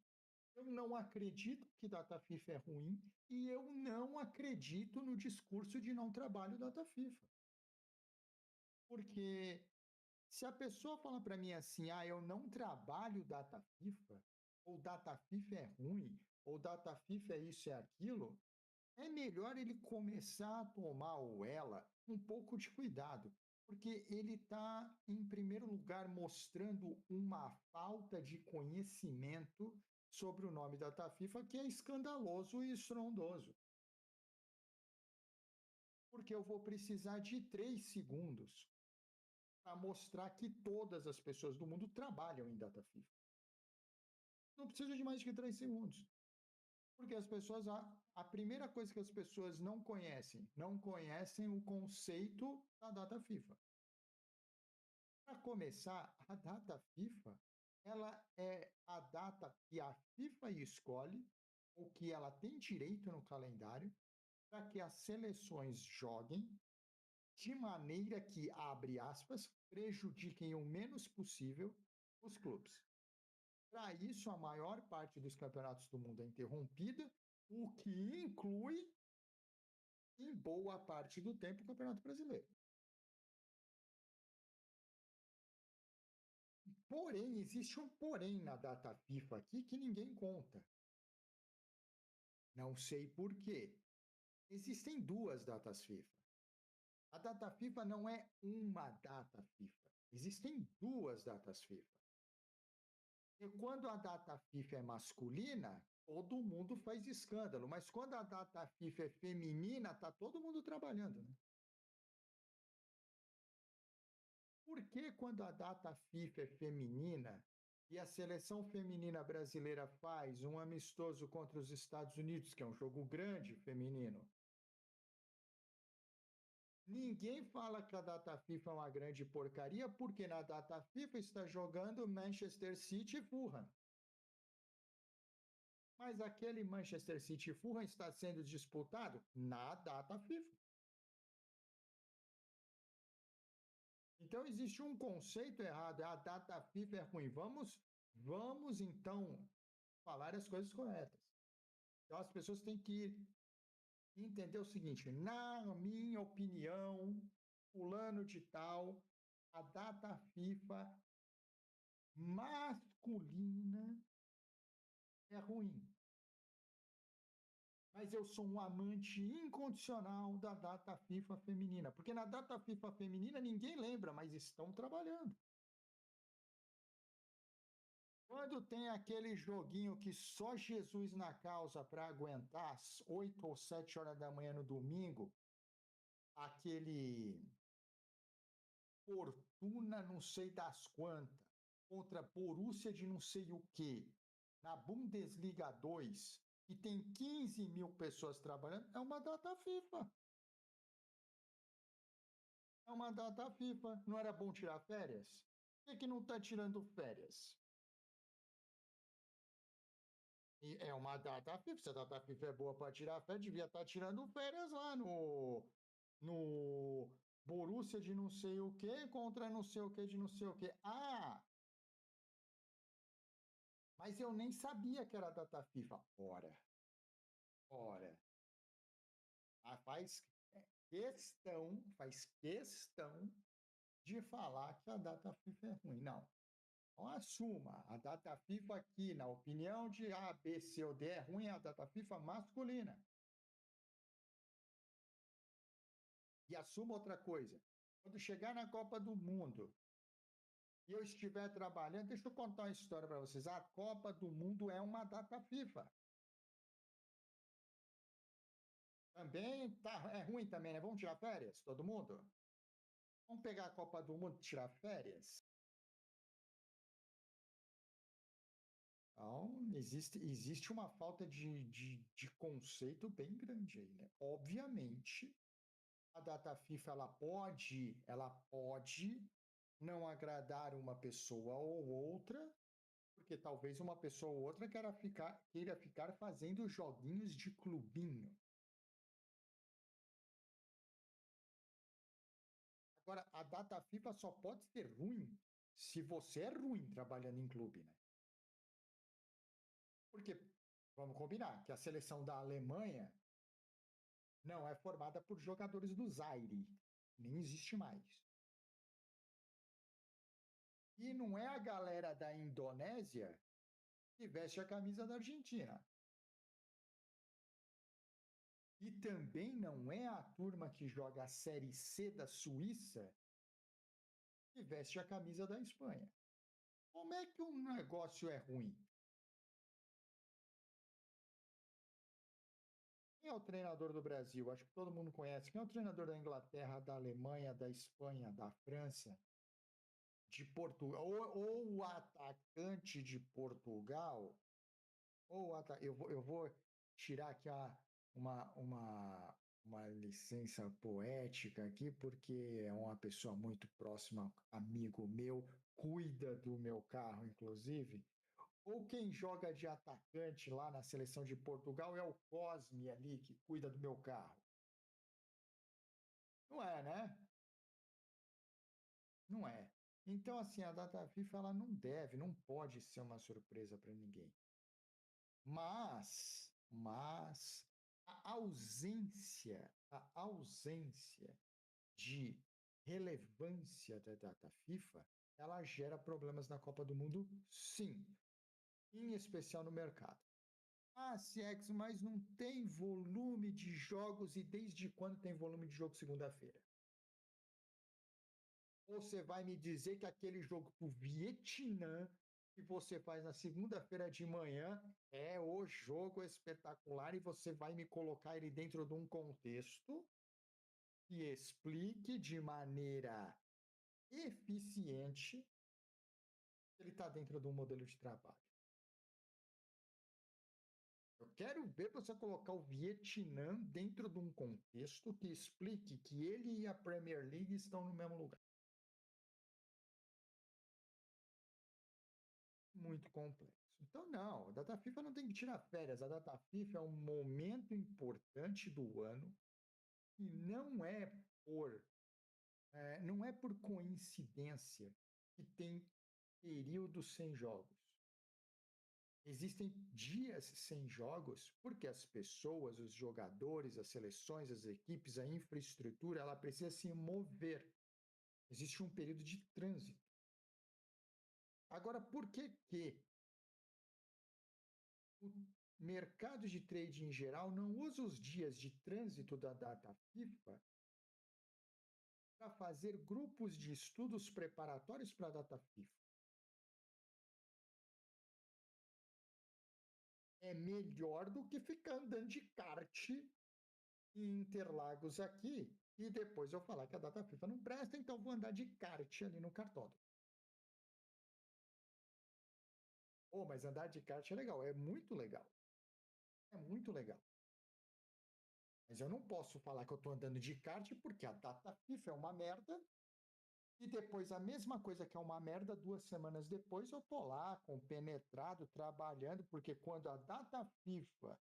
Eu não acredito que data FIFA é ruim e eu não acredito no discurso de não trabalho data FIFA. Porque se a pessoa fala para mim assim, eu não trabalho data FIFA, ou data FIFA é ruim, ou data FIFA é isso e aquilo, é melhor ele começar a tomar ou ela um pouco de cuidado, porque ele está, em primeiro lugar, mostrando uma falta de conhecimento sobre o nome da FIFA que é escandaloso e estrondoso. Porque eu vou precisar de 3 segundos para mostrar que todas as pessoas do mundo trabalham em data FIFA. Não precisa de mais que 3 segundos. Porque as pessoas, a primeira coisa que as pessoas não conhecem o conceito da data FIFA. Para começar, a data FIFA, ela é a data que a FIFA escolhe, ou que ela tem direito no calendário, para que as seleções joguem de maneira que, abre aspas, prejudiquem o menos possível os clubes. Para isso, a maior parte dos campeonatos do mundo é interrompida, o que inclui, em boa parte do tempo, o Campeonato Brasileiro. Porém, existe um porém na data FIFA aqui que ninguém conta. Não sei por quê. Existem 2 datas FIFA. A data FIFA não é uma data FIFA. Existem duas datas FIFA. E quando a data FIFA é masculina, todo mundo faz escândalo. Mas quando a data FIFA é feminina, está todo mundo trabalhando. Né? Por que quando a data FIFA é feminina e a seleção feminina brasileira faz um amistoso contra os Estados Unidos, que é um jogo grande feminino, ninguém fala que a data FIFA é uma grande porcaria, porque na data FIFA está jogando Manchester City e Fulham. Mas aquele Manchester City e Fulham está sendo disputado na data FIFA. Então existe um conceito errado, a data FIFA é ruim. Vamos então falar as coisas corretas. Então as pessoas têm que entender o seguinte: na minha opinião, fulano de tal, a data FIFA masculina é ruim. Mas eu sou um amante incondicional da data FIFA feminina, porque na data FIFA feminina ninguém lembra, mas estão trabalhando. Quando tem aquele joguinho que só Jesus na causa para aguentar às 8 ou 7 horas da manhã no domingo, aquele Fortuna não sei das quantas, contra Borussia de não sei o quê, na Bundesliga 2, que tem 15 mil pessoas trabalhando, é uma data FIFA. É uma data FIFA. Não era bom tirar férias? Por que não está tirando férias? E é uma data FIFA. Se a data FIFA é boa para tirar férias, devia estar tirando férias lá no Borussia de não sei o que contra não sei o que de não sei o que. Ah, mas eu nem sabia que era data FIFA. Ora. Faz questão de falar que a data FIFA é ruim. Não. Então, assuma, a data FIFA aqui, na opinião de A, B, C ou D, é ruim, é a data FIFA masculina. E assuma outra coisa. Quando chegar na Copa do Mundo e eu estiver trabalhando, deixa eu contar uma história para vocês. A Copa do Mundo é uma data FIFA. Também tá, é ruim também, né? Vamos tirar férias, todo mundo? Vamos pegar a Copa do Mundo e tirar férias? Então, existe uma falta de conceito bem grande aí, né? Obviamente, a data FIFA ela pode não agradar uma pessoa ou outra, porque talvez uma pessoa ou outra queira ficar fazendo joguinhos de clubinho. Agora, a data FIFA só pode ser ruim se você é ruim trabalhando em clube, né? Porque, vamos combinar, que a seleção da Alemanha não é formada por jogadores do Zaire, nem existe mais. E não é a galera da Indonésia que veste a camisa da Argentina. E também não é a turma que joga a Série C da Suíça que veste a camisa da Espanha. Como é que um negócio é ruim? Quem é o treinador do Brasil? Acho que todo mundo conhece. Quem é o treinador da Inglaterra, da Alemanha, da Espanha, da França, de Portugal? Ou o atacante de Portugal? Eu vou tirar aqui uma licença poética aqui, porque é uma pessoa muito próxima, amigo meu, cuida do meu carro, inclusive. Ou quem joga de atacante lá na seleção de Portugal é o Cosme ali, que cuida do meu carro. Não é, né? Não é. Então, assim, a data FIFA ela não pode ser uma surpresa para ninguém. Mas a ausência de relevância da data FIFA, ela gera problemas na Copa do Mundo, sim, em especial no mercado. Ah, CX, mas não tem volume de jogos e desde quando tem volume de jogo segunda-feira? Ou você vai me dizer que aquele jogo pro Vietnã que você faz na segunda-feira de manhã é o jogo espetacular e você vai me colocar ele dentro de um contexto que explique de maneira eficiente que ele está dentro de um modelo de trabalho. Eu quero ver você colocar o Vietnã dentro de um contexto que explique que ele e a Premier League estão no mesmo lugar. Muito complexo. Então, não, a data FIFA não tem que tirar férias. A data FIFA é um momento importante do ano e não é por coincidência que tem períodos sem jogos. Existem dias sem jogos porque as pessoas, os jogadores, as seleções, as equipes, a infraestrutura, ela precisa se mover. Existe um período de trânsito. Agora, por que o mercado de trade em geral não usa os dias de trânsito da data FIFA para fazer grupos de estudos preparatórios para a data FIFA? É melhor do que ficar andando de kart em Interlagos aqui e depois eu falar que a data FIFA não presta, então vou andar de kart ali no cartódromo. Oh, mas andar de kart é legal, é muito legal. É muito legal. Mas eu não posso falar que eu estou andando de kart porque a data FIFA é uma merda e depois a mesma coisa que é uma merda, 2 semanas depois eu tô lá compenetrado, trabalhando, porque quando a data FIFA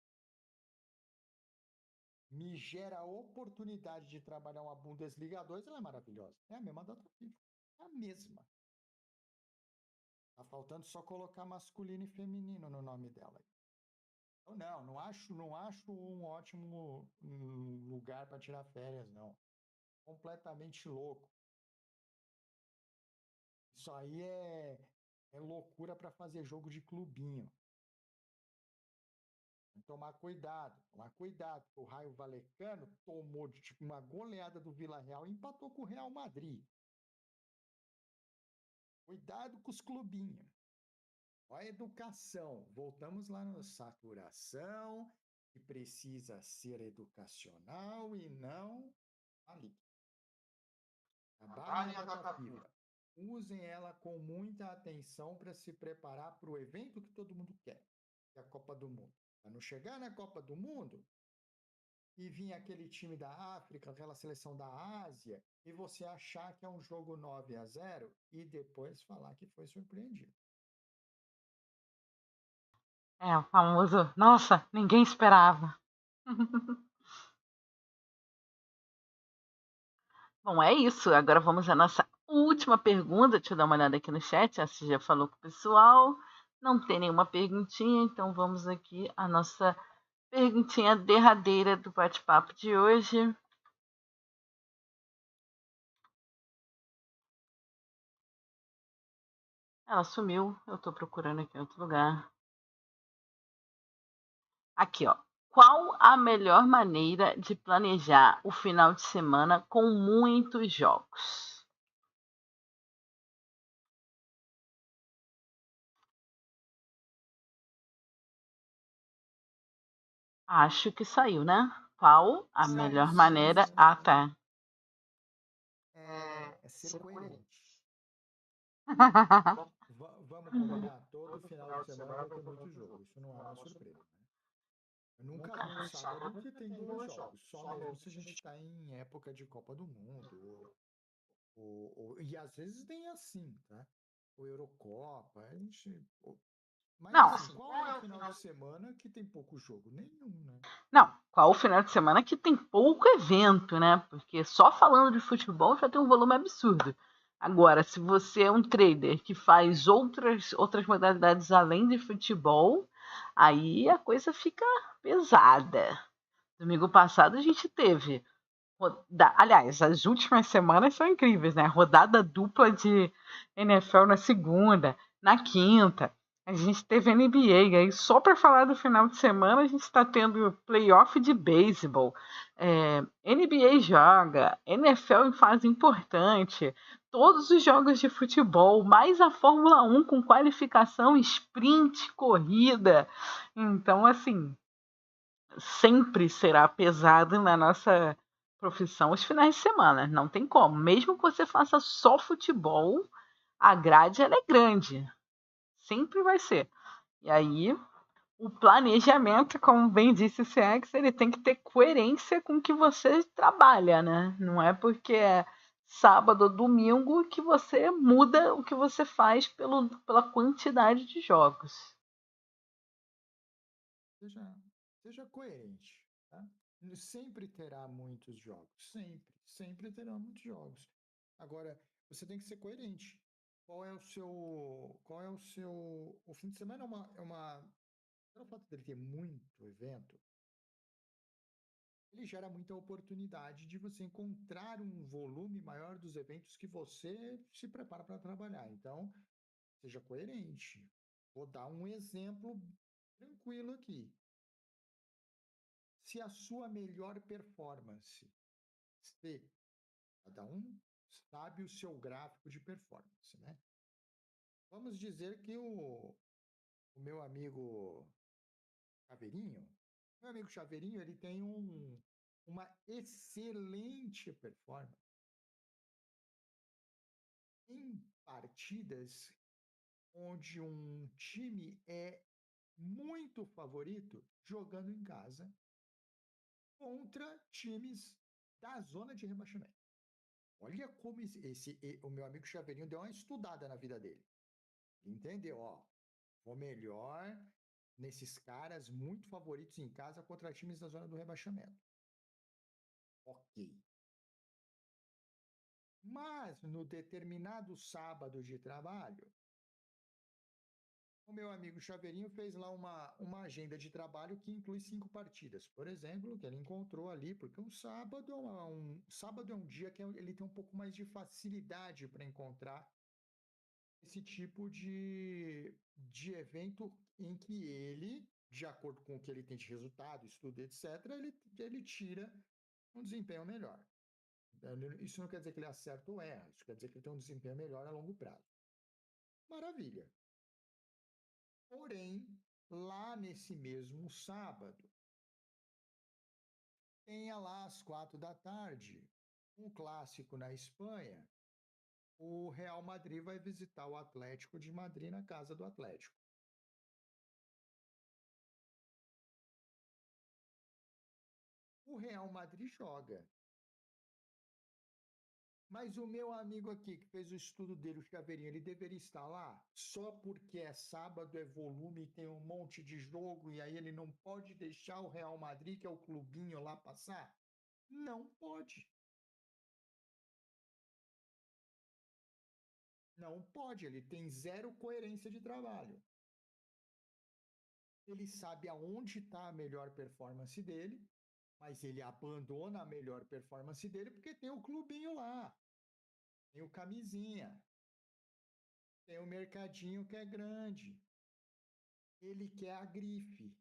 me gera a oportunidade de trabalhar uma Bundesliga 2, ela é maravilhosa. É a mesma data FIFA. É a mesma. Tá faltando só colocar masculino e feminino no nome dela. Então, não acho um ótimo lugar para tirar férias, não. Completamente louco. Isso aí é loucura para fazer jogo de clubinho. Tomar cuidado. O Raio Vallecano tomou uma goleada do Vila Real e empatou com o Real Madrid. Cuidado com os clubinhos. Olha a educação. Voltamos lá na saturação, que precisa ser educacional e não ali. Trabalhem a data FIFA. Usem ela com muita atenção para se preparar para o evento que todo mundo quer, que é a Copa do Mundo. Para não chegar na Copa do Mundo e vir aquele time da África, aquela seleção da Ásia, e você achar que é um jogo 9-0 e depois falar que foi surpreendido. É, o famoso, nossa, ninguém esperava. Bom, é isso. Agora vamos à nossa última pergunta. Deixa eu dar uma olhada aqui no chat. A Cia já falou com o pessoal. Não tem nenhuma perguntinha, então vamos aqui à nossa perguntinha derradeira do bate-papo de hoje. Ela sumiu. Eu estou procurando aqui em outro lugar. Aqui, ó. Qual a melhor maneira de planejar o final de semana com muitos jogos? Acho que saiu, né? Qual a melhor maneira? Ah, tá. É ser coerente. Vamos combinar? Todo final de semana vai ter muito jogo. Isso não é uma surpresa, né? Eu nunca vi um sábado que tem 2 jogos. Só mesmo se a gente está em época de Copa do Mundo. E às vezes nem assim, tá? Ou Eurocopa. Mas Não, assim, qual é o final de semana que tem pouco jogo? Nenhum, né? Não, qual o final de semana que tem pouco evento, né? Porque só falando de futebol já tem um volume absurdo. Agora, se você é um trader que faz outras modalidades além de futebol, aí a coisa fica pesada. Domingo passado a gente teve. Aliás, as últimas semanas são incríveis, né? Rodada dupla de NFL na segunda, na quinta. A gente teve NBA, aí só para falar do final de semana, a gente está tendo playoff de beisebol. NBA joga, NFL em fase importante, todos os jogos de futebol, mais a Fórmula 1 com qualificação, sprint, corrida. Então, assim, sempre será pesado na nossa profissão os finais de semana. Não tem como. Mesmo que você faça só futebol, a grade ela é grande. Sempre vai ser. E aí, o planejamento, como bem disse o CX, ele tem que ter coerência com o que você trabalha, né? Não é porque é sábado ou domingo que você muda o que você faz pela quantidade de jogos. Seja, seja coerente, tá? Sempre terá muitos jogos, sempre terá muitos jogos. Agora, você tem que ser coerente. O fim de semana pelo fato dele ter muito evento, ele gera muita oportunidade de você encontrar um volume maior dos eventos que você se prepara para trabalhar. Então, seja coerente. Vou dar um exemplo tranquilo aqui. Se a sua melhor performance, se cada um sabe o seu gráfico de performance, né? Vamos dizer que o Chaveirinho, meu amigo Chaveirinho, ele tem uma excelente performance em partidas onde um time é muito favorito jogando em casa contra times da zona de rebaixamento. Olha como o meu amigo Chaveirinho deu uma estudada na vida dele. Entendeu? Ó, vou melhor nesses caras muito favoritos em casa contra times da zona do rebaixamento. Ok. Mas no determinado sábado de trabalho, o meu amigo Chaveirinho fez lá uma agenda de trabalho que inclui 5 partidas, por exemplo, que ele encontrou ali, porque sábado é um dia que ele tem um pouco mais de facilidade para encontrar esse tipo de evento em que ele, de acordo com o que ele tem de resultado, estudo, etc., ele tira um desempenho melhor. Isso não quer dizer que ele acerta ou erra, isso quer dizer que ele tem um desempenho melhor a longo prazo. Maravilha. Porém, lá nesse mesmo sábado, tenha lá às 4 da tarde, um clássico na Espanha, o Real Madrid vai visitar o Atlético de Madrid na casa do Atlético. O Real Madrid joga. Mas o meu amigo aqui, que fez o estudo dele, o Chaveirinho, ele deveria estar lá só porque é sábado, é volume, tem um monte de jogo e aí ele não pode deixar o Real Madrid, que é o clubinho, lá passar? Não pode. Não pode, ele tem zero coerência de trabalho. Ele sabe aonde está a melhor performance dele, mas ele abandona a melhor performance dele porque tem o clubinho lá, tem o camisinha, tem o mercadinho que é grande. Ele quer a grife.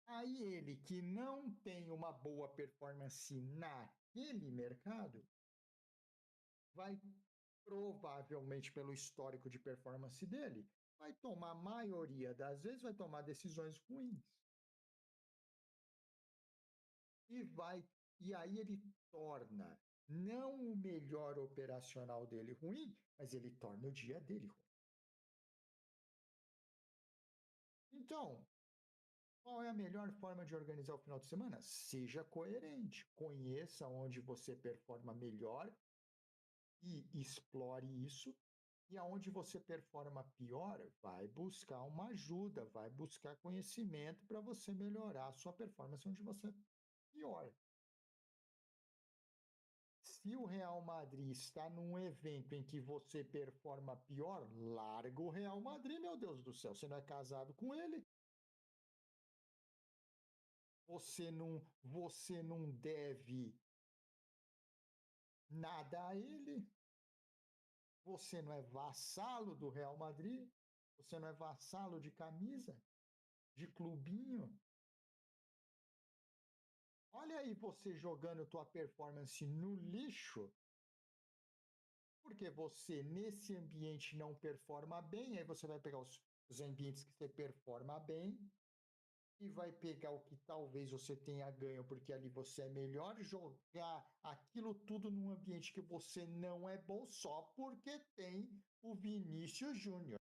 Aí ele que não tem uma boa performance naquele mercado, vai provavelmente pelo histórico de performance dele, vai tomar a maioria das vezes vai tomar decisões ruins. E aí ele torna não o melhor operacional dele ruim, mas ele torna o dia dele ruim. Então, qual é a melhor forma de organizar o final de semana? Seja coerente, conheça onde você performa melhor e explore isso. E aonde você performa pior, vai buscar uma ajuda, vai buscar conhecimento para você melhorar a sua performance onde você é pior. Se o Real Madrid está num evento em que você performa pior, larga o Real Madrid, meu Deus do céu. Você não é casado com ele, você não deve nada a ele. Você não é vassalo do Real Madrid, você não é vassalo de camisa, de clubinho. Olha aí você jogando tua performance no lixo, porque você nesse ambiente não performa bem, aí você vai pegar os ambientes que você performa bem e vai pegar o que talvez você tenha ganho, porque ali você é melhor, jogar aquilo tudo num ambiente que você não é bom só porque tem o Vinícius Júnior.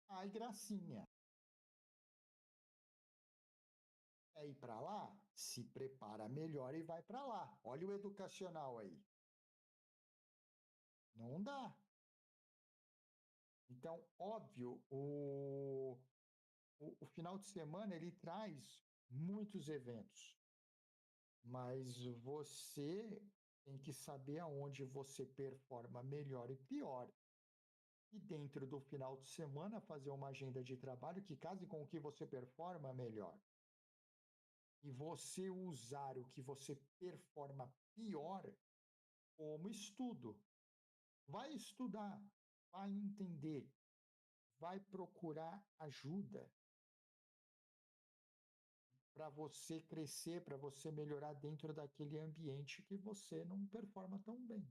Ai, gracinha. É ir para lá? Se prepara melhor e vai para lá. Olha o educacional aí. Não dá. Então, óbvio, o final de semana ele traz muitos eventos, mas você tem que saber aonde você performa melhor e pior. E dentro do final de semana, fazer uma agenda de trabalho que case com o que você performa melhor. E você usar o que você performa pior como estudo. Vai estudar, vai entender, vai procurar ajuda para você crescer, para você melhorar dentro daquele ambiente que você não performa tão bem.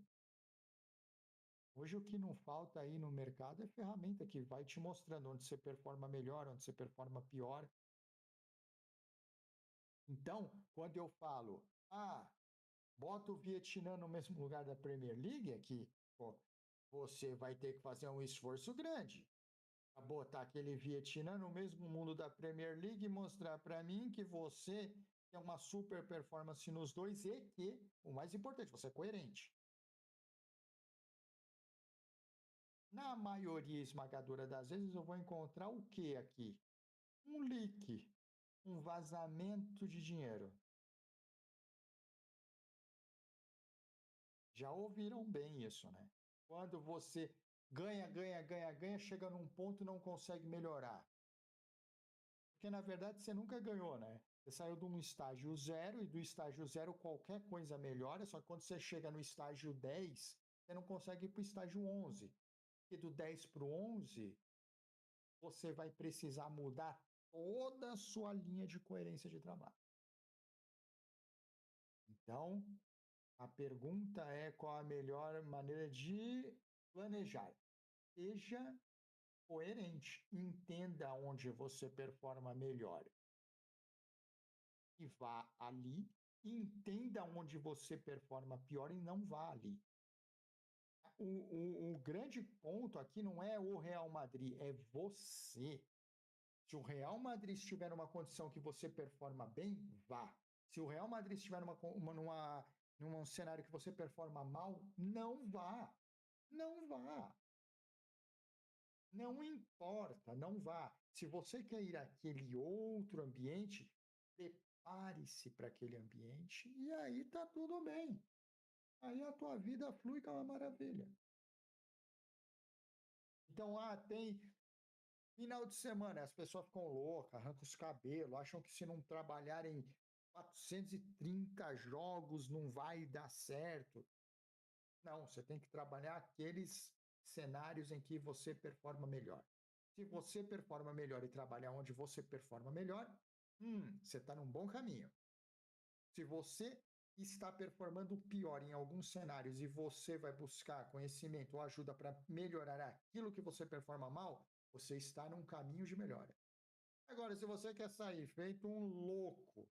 Hoje o que não falta aí no mercado é ferramenta que vai te mostrando onde você performa melhor, onde você performa pior. Então, quando eu falo, bota o Vietnã no mesmo lugar da Premier League, é que pô, você vai ter que fazer um esforço grande para botar aquele Vietnã no mesmo mundo da Premier League e mostrar para mim que você tem uma super performance nos dois e que, o mais importante, você é coerente. Na maioria esmagadora das vezes, eu vou encontrar o que aqui? Um leak, um vazamento de dinheiro. Já ouviram bem isso, né? Quando você ganha, ganha, ganha, ganha, chega num ponto e não consegue melhorar. Porque na verdade você nunca ganhou, né? Você saiu de um estágio zero e do estágio zero qualquer coisa melhora, só que quando você chega no estágio 10, você não consegue ir para o estágio 11. E do 10 para o 11, você vai precisar mudar toda a sua linha de coerência de trabalho. Então, a pergunta é qual a melhor maneira de planejar. Seja coerente, entenda onde você performa melhor e vá ali, entenda onde você performa pior e não vá ali. O grande ponto aqui não é o Real Madrid, é você. Se o Real Madrid estiver numa condição que você performa bem, vá. Se o Real Madrid estiver num cenário que você performa mal, não vá. Não vá. Não importa, não vá. Se você quer ir àquele outro ambiente, prepare-se para aquele ambiente e aí tá tudo bem. Aí a tua vida flui que é uma maravilha. Então, tem final de semana, as pessoas ficam loucas, arrancam os cabelos, acham que se não trabalharem 430 jogos não vai dar certo. Não, você tem que trabalhar aqueles cenários em que você performa melhor. Se você performa melhor e trabalhar onde você performa melhor, você está num bom caminho. Se você está performando pior em alguns cenários e você vai buscar conhecimento ou ajuda para melhorar aquilo que você performa mal, você está num caminho de melhora. Agora, se você quer sair feito um louco,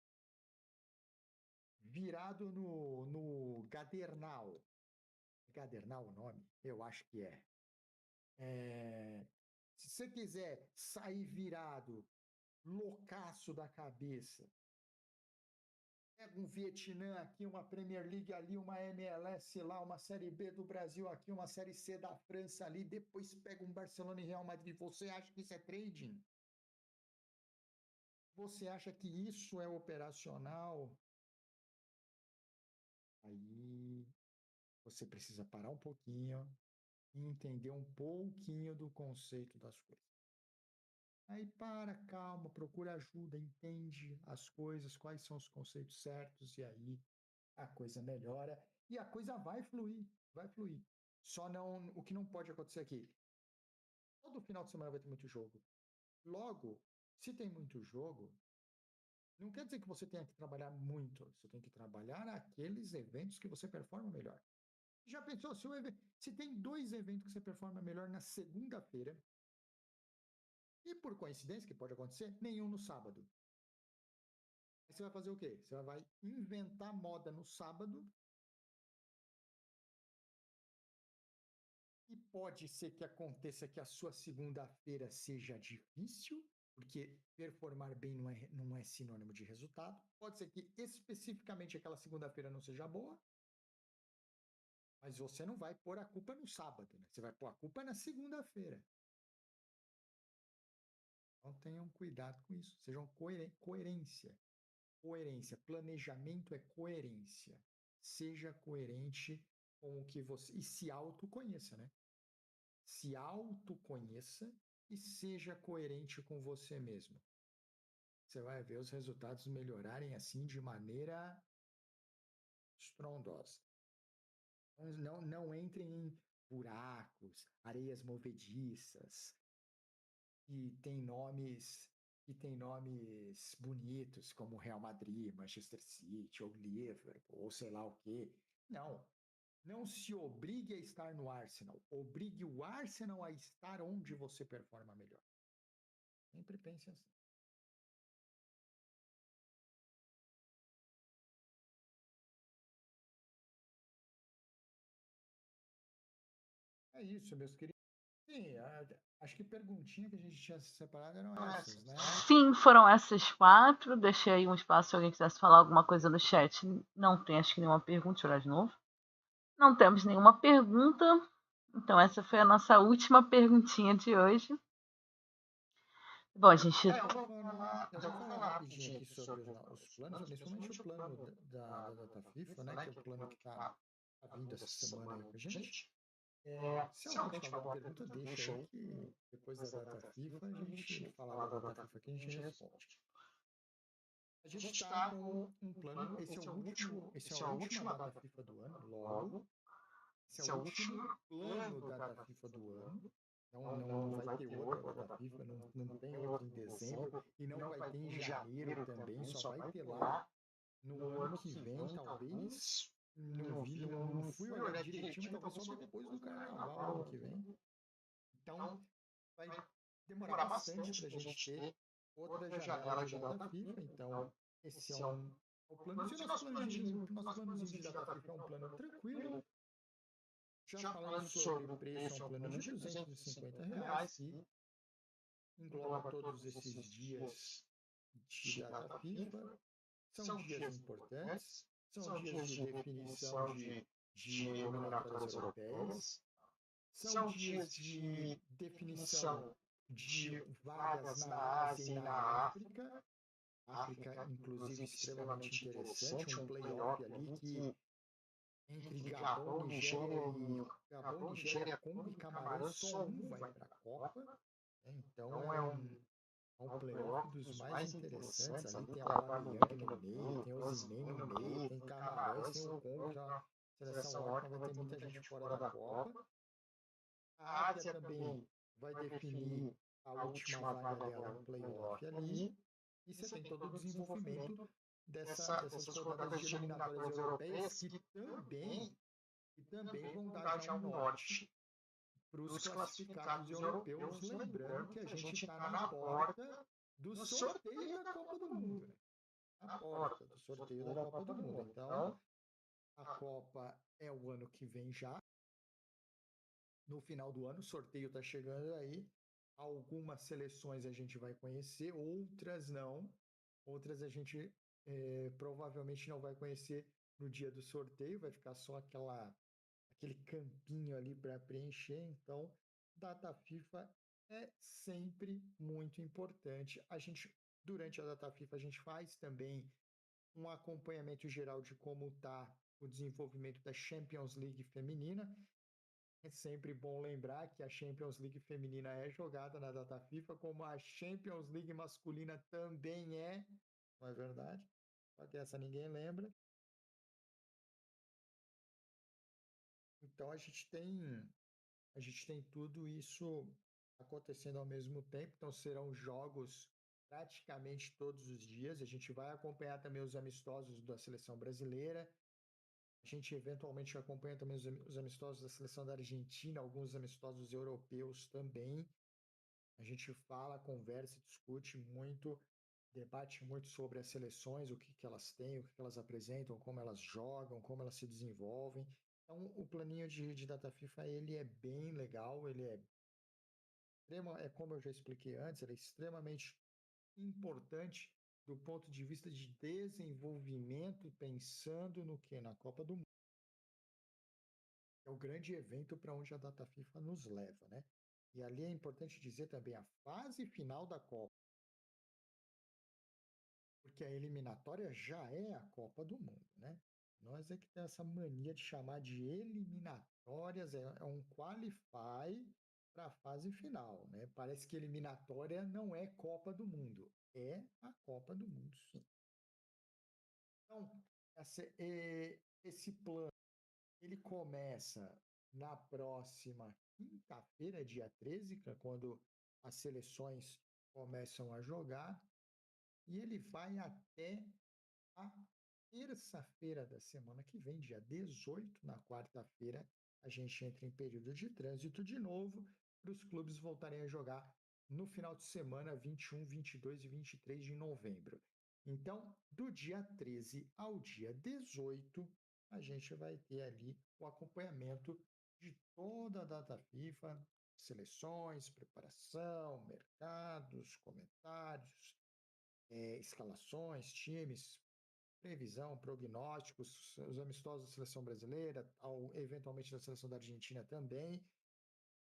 virado no Gadernal, Gadernal o nome? Eu acho que é. Se você quiser sair virado, loucaço da cabeça, pega um Vietnã aqui, uma Premier League ali, uma MLS lá, uma Série B do Brasil aqui, uma Série C da França ali, depois pega um Barcelona e Real Madrid. Você acha que isso é trading? Você acha que isso é operacional? Aí você precisa parar um pouquinho e entender um pouquinho do conceito das coisas. Aí para, calma, procura ajuda, entende as coisas, quais são os conceitos certos, e aí a coisa melhora e a coisa vai fluir, vai fluir. Só não, o que não pode acontecer aqui, todo final de semana vai ter muito jogo. Logo, se tem muito jogo, não quer dizer que você tenha que trabalhar muito. Você tem que trabalhar aqueles eventos que você performa melhor. Já pensou se tem 2 eventos que você performa melhor na segunda-feira e por coincidência que pode acontecer, nenhum no sábado. Aí você vai fazer o quê? Você vai inventar moda no sábado e pode ser que aconteça que a sua segunda-feira seja difícil, porque performar bem não é sinônimo de resultado. Pode ser que especificamente aquela segunda-feira não seja boa, mas você não vai pôr a culpa no sábado, né? Você vai pôr a culpa na segunda-feira. Então tenham cuidado com isso. Sejam coerência. Coerência. Planejamento é coerência. Seja coerente com o que você. E se autoconheça, né? Se autoconheça e seja coerente com você mesmo. Você vai ver os resultados melhorarem assim de maneira estrondosa. Não entrem em buracos, areias movediças, que tem nomes bonitos como Real Madrid, Manchester City, ou Liverpool, ou sei lá o quê. Não. Não se obrigue a estar no Arsenal. Obrigue o Arsenal a estar onde você performa melhor. Sempre pense assim. É isso, meus queridos. Sim, acho que perguntinha que a gente tinha separado eram essas, né? Sim, foram essas 4. Deixei aí um espaço se alguém quisesse falar alguma coisa no chat. Não tem, acho que nenhuma pergunta. Deixa eu olhar de novo. Não temos nenhuma pergunta. Então, essa foi a nossa última perguntinha de hoje. Bom, a gente. Eu vou falar rapidinho aqui sobre os planos, principalmente o plano da data FIFA, né? Que é o plano que está vindo essa semana aí com a gente. Se alguém tiver alguma pergunta, deixa aí que depois da data FIFA a gente falar da data FIFA que a gente responde. A gente está com um plano, esse é a última data FIFA do ano, logo. Esse é o último plano da data FIFA do ano. Não vai ter outra data FIFA, não tem outra em dezembro e não vai ter em janeiro também, só vai ter lá no ano que vem, talvez. Não fui olhar direitinho, mas talvez só depois do carnaval ano que vem. Então, vai demorar bastante para a gente ter outra janela de data FIFA. Então, esse é o plano. Se o nosso planozinho de data FIFA é um plano tranquilo, já falando sobre o preço, é um plano de R$250 e engloba todos esses dias de data FIFA. São dias importantes, são dias de definição de eliminatórias europeias, são dias de definição de vagas na Ásia e na África. África, inclusive, extremamente interessante, um play-off ali que entre Gabão, Nigéria, Congo e Camarões, só um vai para a Copa. Então é um playoff dos mais interessantes. Ali tem a Aubameyang no meio, tem o Osimhen no meio, tem Camarões, tem o Congo, que é uma seleção ótima, vai ter muita gente fora da Copa. A Ásia também vai definir a última vaga dela no playoff ali. E você tem todo o desenvolvimento dessas rodadas de eliminatórias europeias que também vão dar já um norte para os classificados europeus, lembrando que a gente está na porta do sorteio da Copa do Mundo. Né? Na porta do sorteio da Copa do Mundo. Então, a Copa é o ano que vem já. No final do ano, o sorteio está chegando aí. Algumas seleções a gente vai conhecer, outras não. Outras a gente provavelmente não vai conhecer no dia do sorteio, vai ficar só aquele campinho ali para preencher. Então, data FIFA é sempre muito importante. Durante a data FIFA, a gente faz também um acompanhamento geral de como está o desenvolvimento da Champions League feminina. É sempre bom lembrar que a Champions League feminina é jogada na data FIFA, como a Champions League masculina também é, não é verdade? Só que essa ninguém lembra. Então a gente tem tudo isso acontecendo ao mesmo tempo, então serão jogos praticamente todos os dias. A gente vai acompanhar também os amistosos da seleção brasileira. A gente eventualmente acompanha também os amistosos da seleção da Argentina, alguns amistosos europeus também. A gente fala, conversa, discute muito, debate muito sobre as seleções, o que elas têm, o que elas apresentam, como elas jogam, como elas se desenvolvem. Então, o planinho de data FIFA ele é bem legal, ele é como eu já expliquei antes, ele é extremamente importante do ponto de vista de desenvolvimento, pensando no que? Na Copa do Mundo. É o grande evento para onde a data FIFA nos leva, né? E ali é importante dizer também a fase final da Copa, porque a eliminatória já é a Copa do Mundo, né? Nós é que tem essa mania de chamar de eliminatórias, é um qualify para a fase final, né? Parece que eliminatória não é Copa do Mundo, é a Copa do Mundo, sim. Então, esse plano, ele começa na próxima quinta-feira, dia 13, que é quando as seleções começam a jogar, e ele vai até a terça-feira da semana que vem, dia 18, na quarta-feira, a gente entra em período de trânsito de novo, para os clubes voltarem a jogar no final de semana 21, 22 e 23 de novembro. Então, do dia 13 ao dia 18, a gente vai ter ali o acompanhamento de toda a data FIFA, seleções, preparação, mercados, comentários, escalações, times, previsão, prognósticos, os amistosos da seleção brasileira, eventualmente da seleção da Argentina também,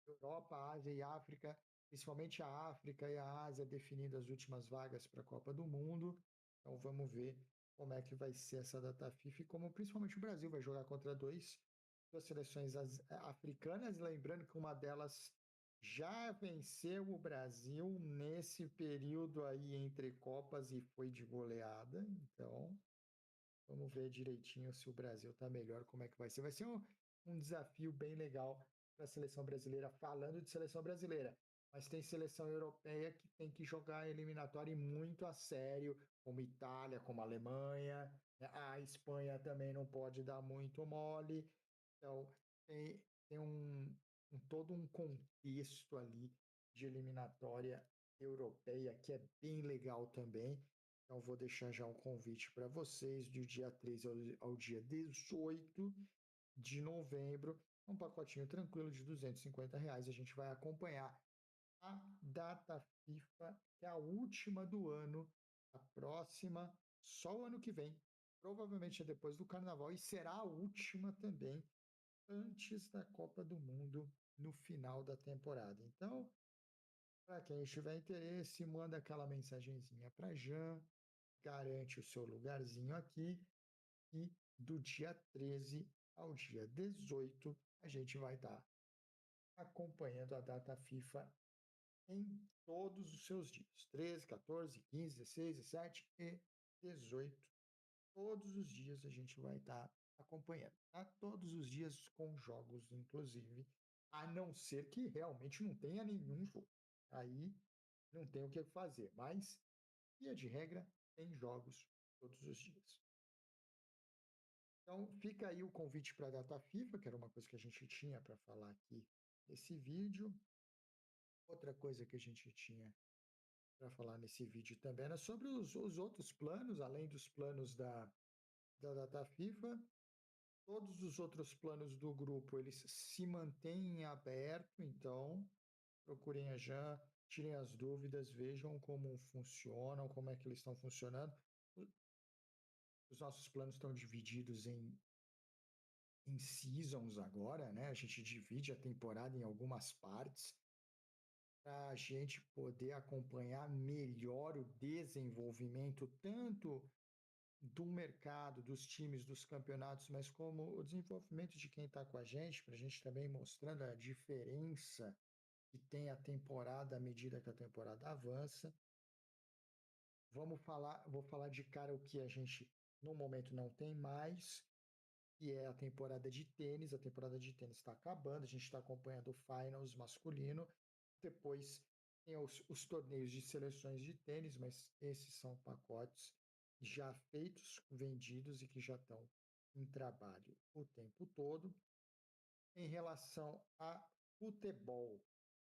Europa, Ásia e África, principalmente a África e a Ásia definindo as últimas vagas para a Copa do Mundo. Então vamos ver como é que vai ser essa data FIFA e como principalmente o Brasil vai jogar contra duas seleções africanas, lembrando que uma delas já venceu o Brasil nesse período aí entre Copas e foi de goleada. Então, vamos ver direitinho se o Brasil está melhor, como é que vai ser. Vai ser um desafio bem legal para a seleção brasileira, falando de seleção brasileira. Mas tem seleção europeia que tem que jogar a eliminatória muito a sério, como Itália, como Alemanha. Né? A Espanha também não pode dar muito mole. Então, tem todo um contexto ali de eliminatória europeia que é bem legal também. Então, vou deixar já um convite para vocês do dia 13 ao dia 18 de novembro. Um pacotinho tranquilo de R$ 250. A gente vai acompanhar a data FIFA, que é a última do ano, a próxima, só o ano que vem. Provavelmente é depois do Carnaval e será a última também, antes da Copa do Mundo, no final da temporada. Então, para quem tiver interesse, manda aquela mensagenzinha para Jan, garante o seu lugarzinho aqui e do dia 13 ao dia 18 a gente vai estar acompanhando a data FIFA em todos os seus dias, 13, 14, 15, 16, 17 e 18. Todos os dias a gente vai estar acompanhando, tá? Todos os dias com jogos, inclusive, a não ser que realmente não tenha nenhum jogo. Aí não tem o que fazer, mas, via de regra, tem jogos todos os dias. Então, fica aí o convite para a data FIFA, que era uma coisa que a gente tinha para falar aqui nesse vídeo. Outra coisa que a gente tinha para falar nesse vídeo também era sobre os outros planos, além dos planos da data FIFA. Todos os outros planos do grupo, eles se mantêm em aberto, então procurem a Jan, tirem as dúvidas, vejam como funcionam, como é que eles estão funcionando. Os nossos planos estão divididos em seasons agora, né? A gente divide a temporada em algumas partes para a gente poder acompanhar melhor o desenvolvimento tanto do mercado, dos times, dos campeonatos, mas como o desenvolvimento de quem está com a gente, para a gente também mostrando a diferença que tem a temporada à medida que a temporada avança. Vou falar de cara o que a gente no momento não tem mais. que é a temporada de tênis. A temporada de tênis está acabando, a gente está acompanhando o Finals masculino. Depois tem os torneios de seleções de tênis, mas esses são pacotes já feitos, vendidos e que já estão em trabalho o tempo todo. Em relação a futebol,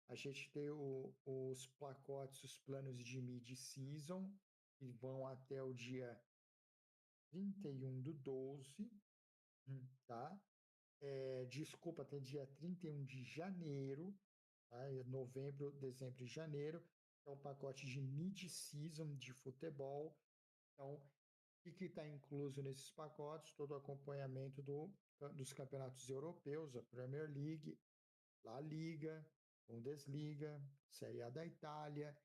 a gente tem os pacotes, os planos de mid-season, que vão até o dia 31/12, tá? Desculpa, até dia 31 de janeiro, tá? Novembro, dezembro e janeiro. É um pacote de mid-season de futebol. Então, o que está incluso nesses pacotes? Todo o acompanhamento dos campeonatos europeus, a Premier League, La Liga, Bundesliga, Série A da Itália,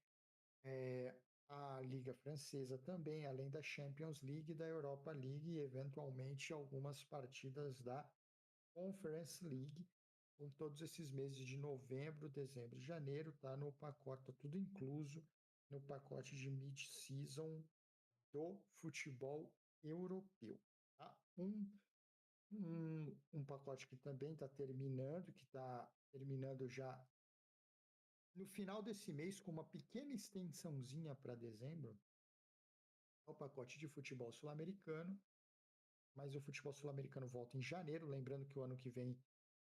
a Liga Francesa também, além da Champions League, da Europa League e, eventualmente, algumas partidas da Conference League. Com todos esses meses de novembro, dezembro e janeiro, está no pacote, está tudo incluso no pacote de mid-season do futebol europeu. Tá? Um pacote que também está terminando, que está terminando já no final desse mês, com uma pequena extensãozinha para dezembro, é o pacote de futebol sul-americano, mas o futebol sul-americano volta em janeiro, lembrando que o ano que vem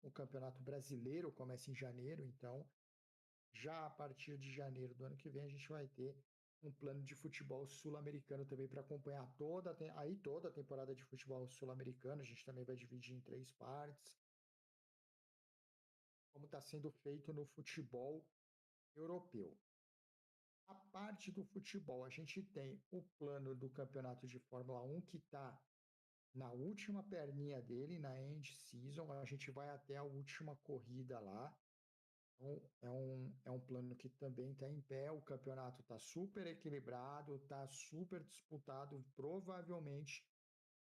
o Campeonato Brasileiro começa em janeiro, então já a partir de janeiro do ano que vem a gente vai ter um plano de futebol sul-americano também para acompanhar toda a temporada de futebol sul-americano. A gente também vai dividir em 3 partes, como está sendo feito no futebol europeu. A parte do futebol, a gente tem o plano do campeonato de Fórmula 1 que está na última perninha dele, na end season. A gente vai até a última corrida lá. Então, é um plano que também está em pé. O campeonato está super equilibrado, está super disputado. Provavelmente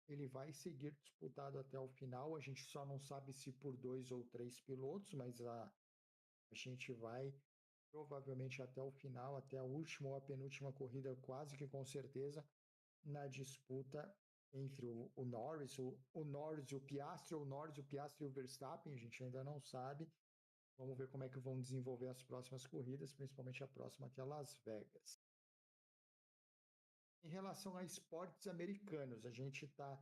ele vai seguir disputado até o final. A gente só não sabe se por 2 ou 3 pilotos, mas a gente vai provavelmente até o final, até a última ou a penúltima corrida, quase que com certeza, na disputa entre o Norris, o Norris e o Piastri, ou o Norris, o Piastri e o Verstappen. A gente ainda não sabe. Vamos ver como é que vão desenvolver as próximas corridas, principalmente a próxima, que é Las Vegas. Em relação a esportes americanos, a gente está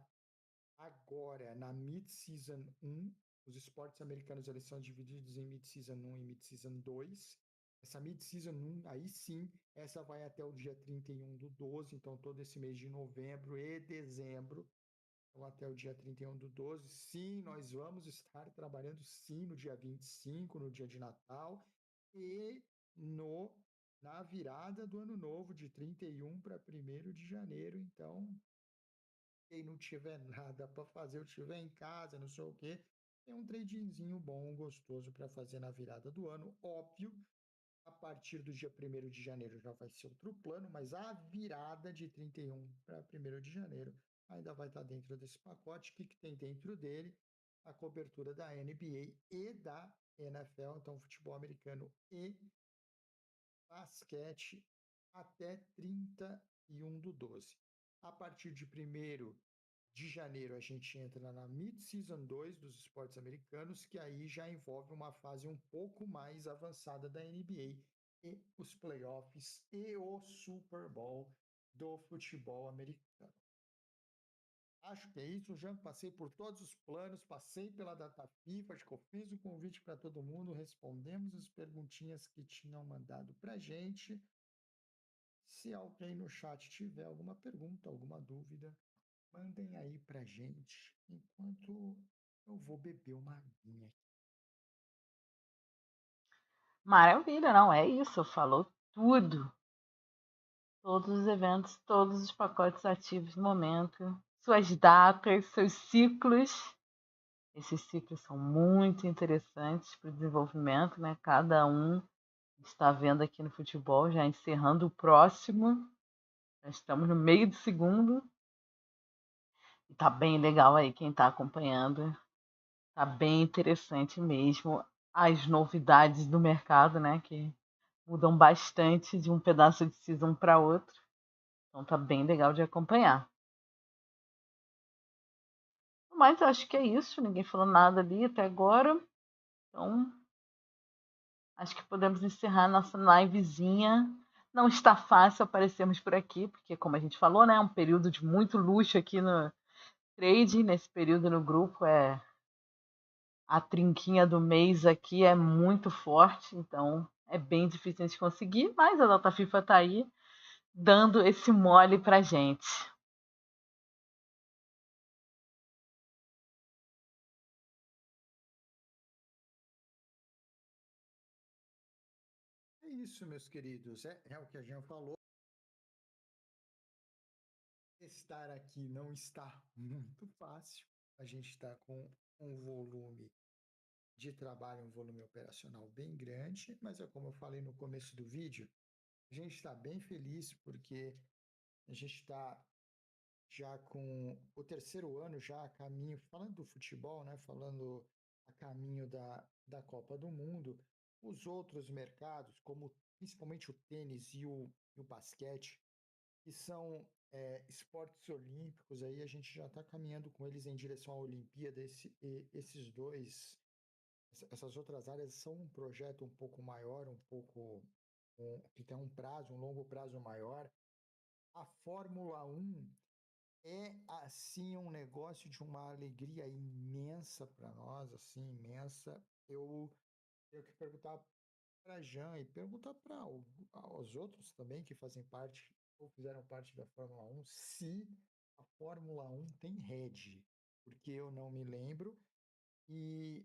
agora na Mid-Season 1. Os esportes americanos eles são divididos em Mid-Season 1 e Mid-Season 2. Essa Mid-Season 1, aí sim, essa vai até o dia 31/12, então todo esse mês de novembro e dezembro, então até o dia 31/12. Sim, nós vamos estar trabalhando sim no dia 25, no dia de Natal, e na virada do ano novo, de 31 para 1º de janeiro. Então, quem não tiver nada para fazer, ou estiver em casa, não sei o quê, tem um tradingzinho bom, gostoso para fazer na virada do ano. Óbvio, a partir do dia 1º de janeiro já vai ser outro plano, mas a virada de 31 para 1º de janeiro ainda vai estar dentro desse pacote. O que tem dentro dele? A cobertura da NBA e da NFL, então futebol americano e basquete, até 31/12. A partir de 1º de janeiro, a gente entra na Mid-Season 2 dos esportes americanos, que aí já envolve uma fase um pouco mais avançada da NBA e os playoffs e o Super Bowl do futebol americano. Acho que é isso, já passei por todos os planos, passei pela data FIFA, acho que eu fiz o convite para todo mundo, respondemos as perguntinhas que tinham mandado para gente. Se alguém no chat tiver alguma pergunta, alguma dúvida, mandem aí pra gente, enquanto eu vou beber uma aguinha. Maravilha, não é isso, falou tudo. Todos os eventos, todos os pacotes ativos no momento, suas datas, seus ciclos. Esses ciclos são muito interessantes para o desenvolvimento, né? Cada um está vendo aqui no futebol, já encerrando o próximo. Já estamos no meio do segundo. E tá bem legal aí quem está acompanhando. Tá bem interessante mesmo. As novidades do mercado, né? Que mudam bastante de um pedaço de season para outro. Então tá bem legal de acompanhar. Mas acho que é isso, ninguém falou nada ali até agora. Então, acho que podemos encerrar nossa livezinha. Não está fácil aparecermos por aqui, porque, como a gente falou, né, é um período de muito luxo aqui no trade. Nesse período no grupo, a trinquinha do mês aqui é muito forte, então é bem difícil de conseguir, mas a Data FIFA está aí dando esse mole pra gente. É isso, meus queridos. É o que a gente falou. Estar aqui não está muito fácil. A gente está com um volume de trabalho, um volume operacional bem grande, mas é como eu falei no começo do vídeo, a gente está bem feliz porque a gente está já com o terceiro ano já a caminho, falando do futebol, né? Falando a caminho da Copa do Mundo, os outros mercados, como principalmente o tênis e o basquete, que são esportes olímpicos, aí a gente já está caminhando com eles em direção à Olimpíada. Esses dois, essas outras áreas são um projeto um pouco maior, que tem um prazo, um longo prazo maior. A Fórmula 1 é assim um negócio de uma alegria imensa para nós, assim, imensa. Eu tenho que perguntar para Jean e perguntar para os outros também que fazem parte ou fizeram parte da Fórmula 1 se a Fórmula 1 tem head, porque eu não me lembro e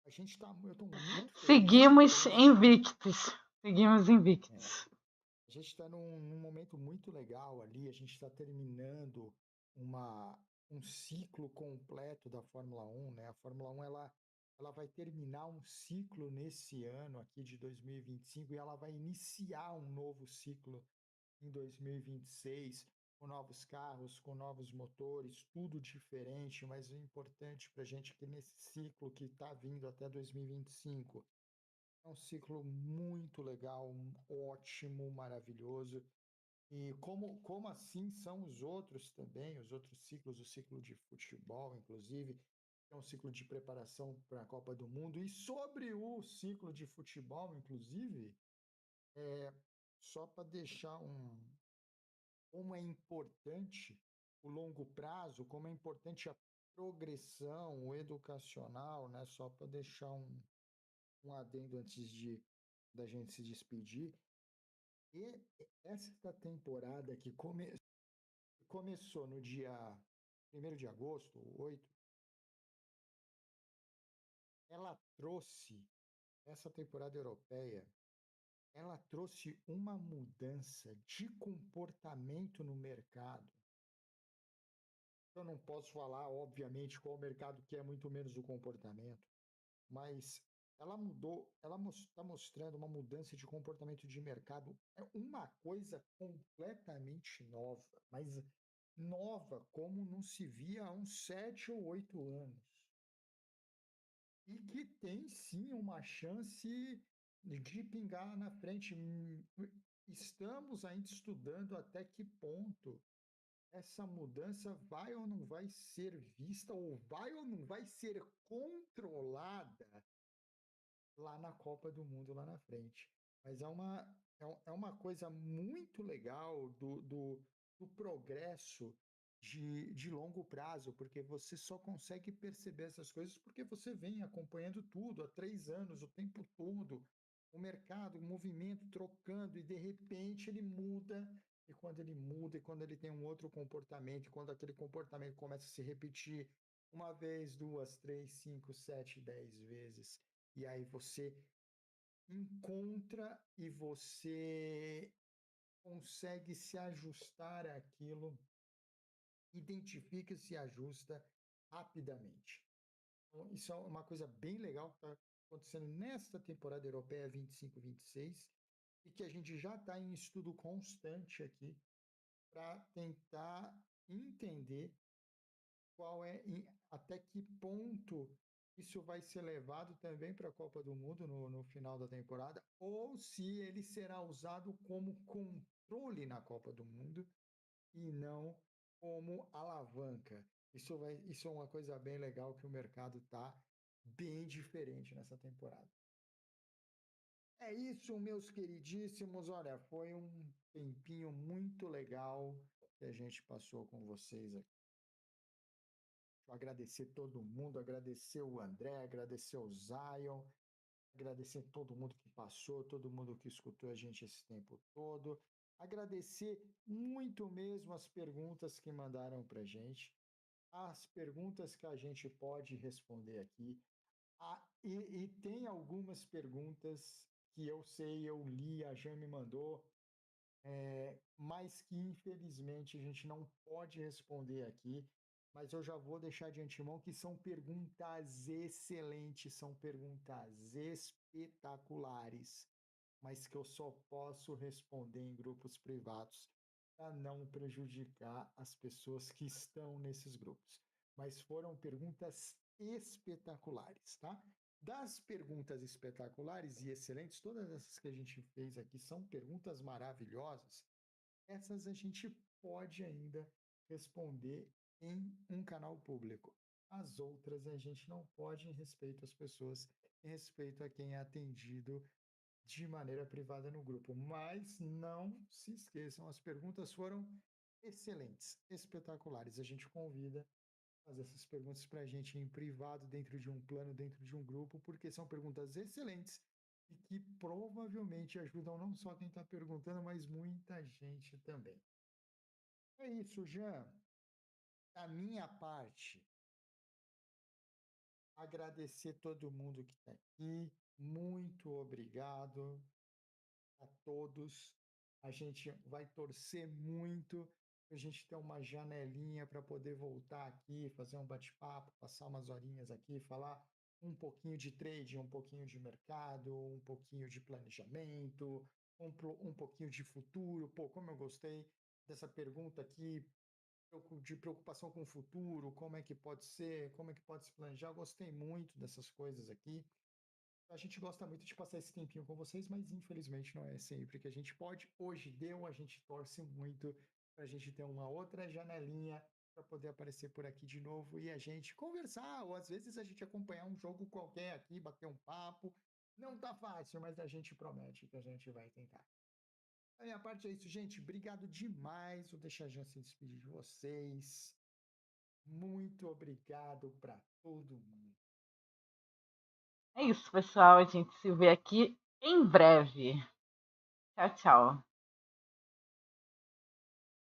eu estou muito feliz porque Seguimos invictos. Seguimos é, invictos. a gente está num momento muito legal ali, a gente está terminando uma, um ciclo completo da Fórmula 1, né? A Fórmula 1 ela vai terminar um ciclo nesse ano aqui de 2025 e ela vai iniciar um novo ciclo em 2026 com novos carros, com novos motores, tudo diferente, mas o importante para a gente é que nesse ciclo que está vindo até 2025 é um ciclo muito legal, ótimo, maravilhoso. E como assim são os outros também, os outros ciclos, o ciclo de futebol, inclusive, que é um ciclo de preparação para a Copa do Mundo. E sobre o ciclo de futebol, inclusive, só para deixar como é importante o longo prazo, como é importante a progressão, o educacional, né? Só para deixar um adendo antes da gente se despedir. E essa temporada que começou no dia 1º de agosto, 8, ela trouxe, essa temporada europeia, ela trouxe uma mudança de comportamento no mercado. Eu não posso falar, obviamente, qual o mercado que é muito menos o comportamento, mas ela mudou, ela está mostrando uma mudança de comportamento de mercado, é uma coisa completamente nova, mas nova como não se via há uns 7 ou 8 anos. E que tem sim uma chance de pingar lá na frente. Estamos ainda estudando até que ponto essa mudança vai ou não vai ser vista, ou vai ou não vai ser controlada lá na Copa do Mundo lá na frente. Mas é uma coisa muito legal do progresso de longo prazo, porque você só consegue perceber essas coisas porque você vem acompanhando tudo há 3 anos, o tempo todo, o mercado, o movimento trocando, e de repente ele muda. E quando ele muda, e quando ele tem um outro comportamento, e quando aquele comportamento começa a se repetir uma vez, duas, três, cinco, sete, 10 vezes, e aí você encontra e você consegue se ajustar àquilo, identifica e se ajusta rapidamente. Então, isso é uma coisa bem legal que está acontecendo nesta temporada europeia 25-26 e que a gente já está em estudo constante aqui para tentar entender até que ponto isso vai ser levado também para a Copa do Mundo no final da temporada, ou se ele será usado como controle na Copa do Mundo e não como alavanca. Isso é uma coisa bem legal que o mercado tá bem diferente nessa temporada. É isso, meus queridíssimos. Olha, foi um tempinho muito legal que a gente passou com vocês aqui. Vou agradecer todo mundo, agradecer o André, agradecer o Zion, agradecer todo mundo que passou, todo mundo que escutou a gente esse tempo todo. Agradecer muito mesmo as perguntas que mandaram para gente, as perguntas que a gente pode responder aqui. E tem algumas perguntas que eu sei, eu li, a Jan me mandou, mas que infelizmente a gente não pode responder aqui. Mas eu já vou deixar de antemão que são perguntas excelentes, são perguntas espetaculares, mas que eu só posso responder em grupos privados para não prejudicar as pessoas que estão nesses grupos. Mas foram perguntas espetaculares, tá? Das perguntas espetaculares e excelentes, todas essas que a gente fez aqui são perguntas maravilhosas. Essas a gente pode ainda responder em um canal público. As outras a gente não pode, em respeito às pessoas, em respeito a quem é atendido de maneira privada no grupo. Mas não se esqueçam, as perguntas foram excelentes, espetaculares. A gente convida fazer essas perguntas para a gente em privado, dentro de um plano, dentro de um grupo, porque são perguntas excelentes e que provavelmente ajudam não só quem está perguntando, mas muita gente também. É isso, Jean. Da minha parte, agradecer todo mundo que está aqui. Muito obrigado a todos. A gente vai torcer muito para a gente ter uma janelinha para poder voltar aqui, fazer um bate-papo, passar umas horinhas aqui, falar um pouquinho de trade, um pouquinho de mercado, um pouquinho de planejamento, um pouquinho de futuro. Pô, como eu gostei dessa pergunta aqui, de preocupação com o futuro, como é que pode ser, como é que pode se planejar. Eu gostei muito dessas coisas aqui. A gente gosta muito de passar esse tempinho com vocês, mas infelizmente não é sempre que a gente pode. Hoje deu, a gente torce muito para a gente ter uma outra janelinha para poder aparecer por aqui de novo e a gente conversar, ou às vezes a gente acompanhar um jogo qualquer aqui, bater um papo. Não tá fácil, mas a gente promete que a gente vai tentar. A minha parte é isso, gente. Obrigado demais. Vou deixar a Jan se despedir de vocês. Muito obrigado para todo mundo. É isso, pessoal. A gente se vê aqui em breve. Tchau, tchau.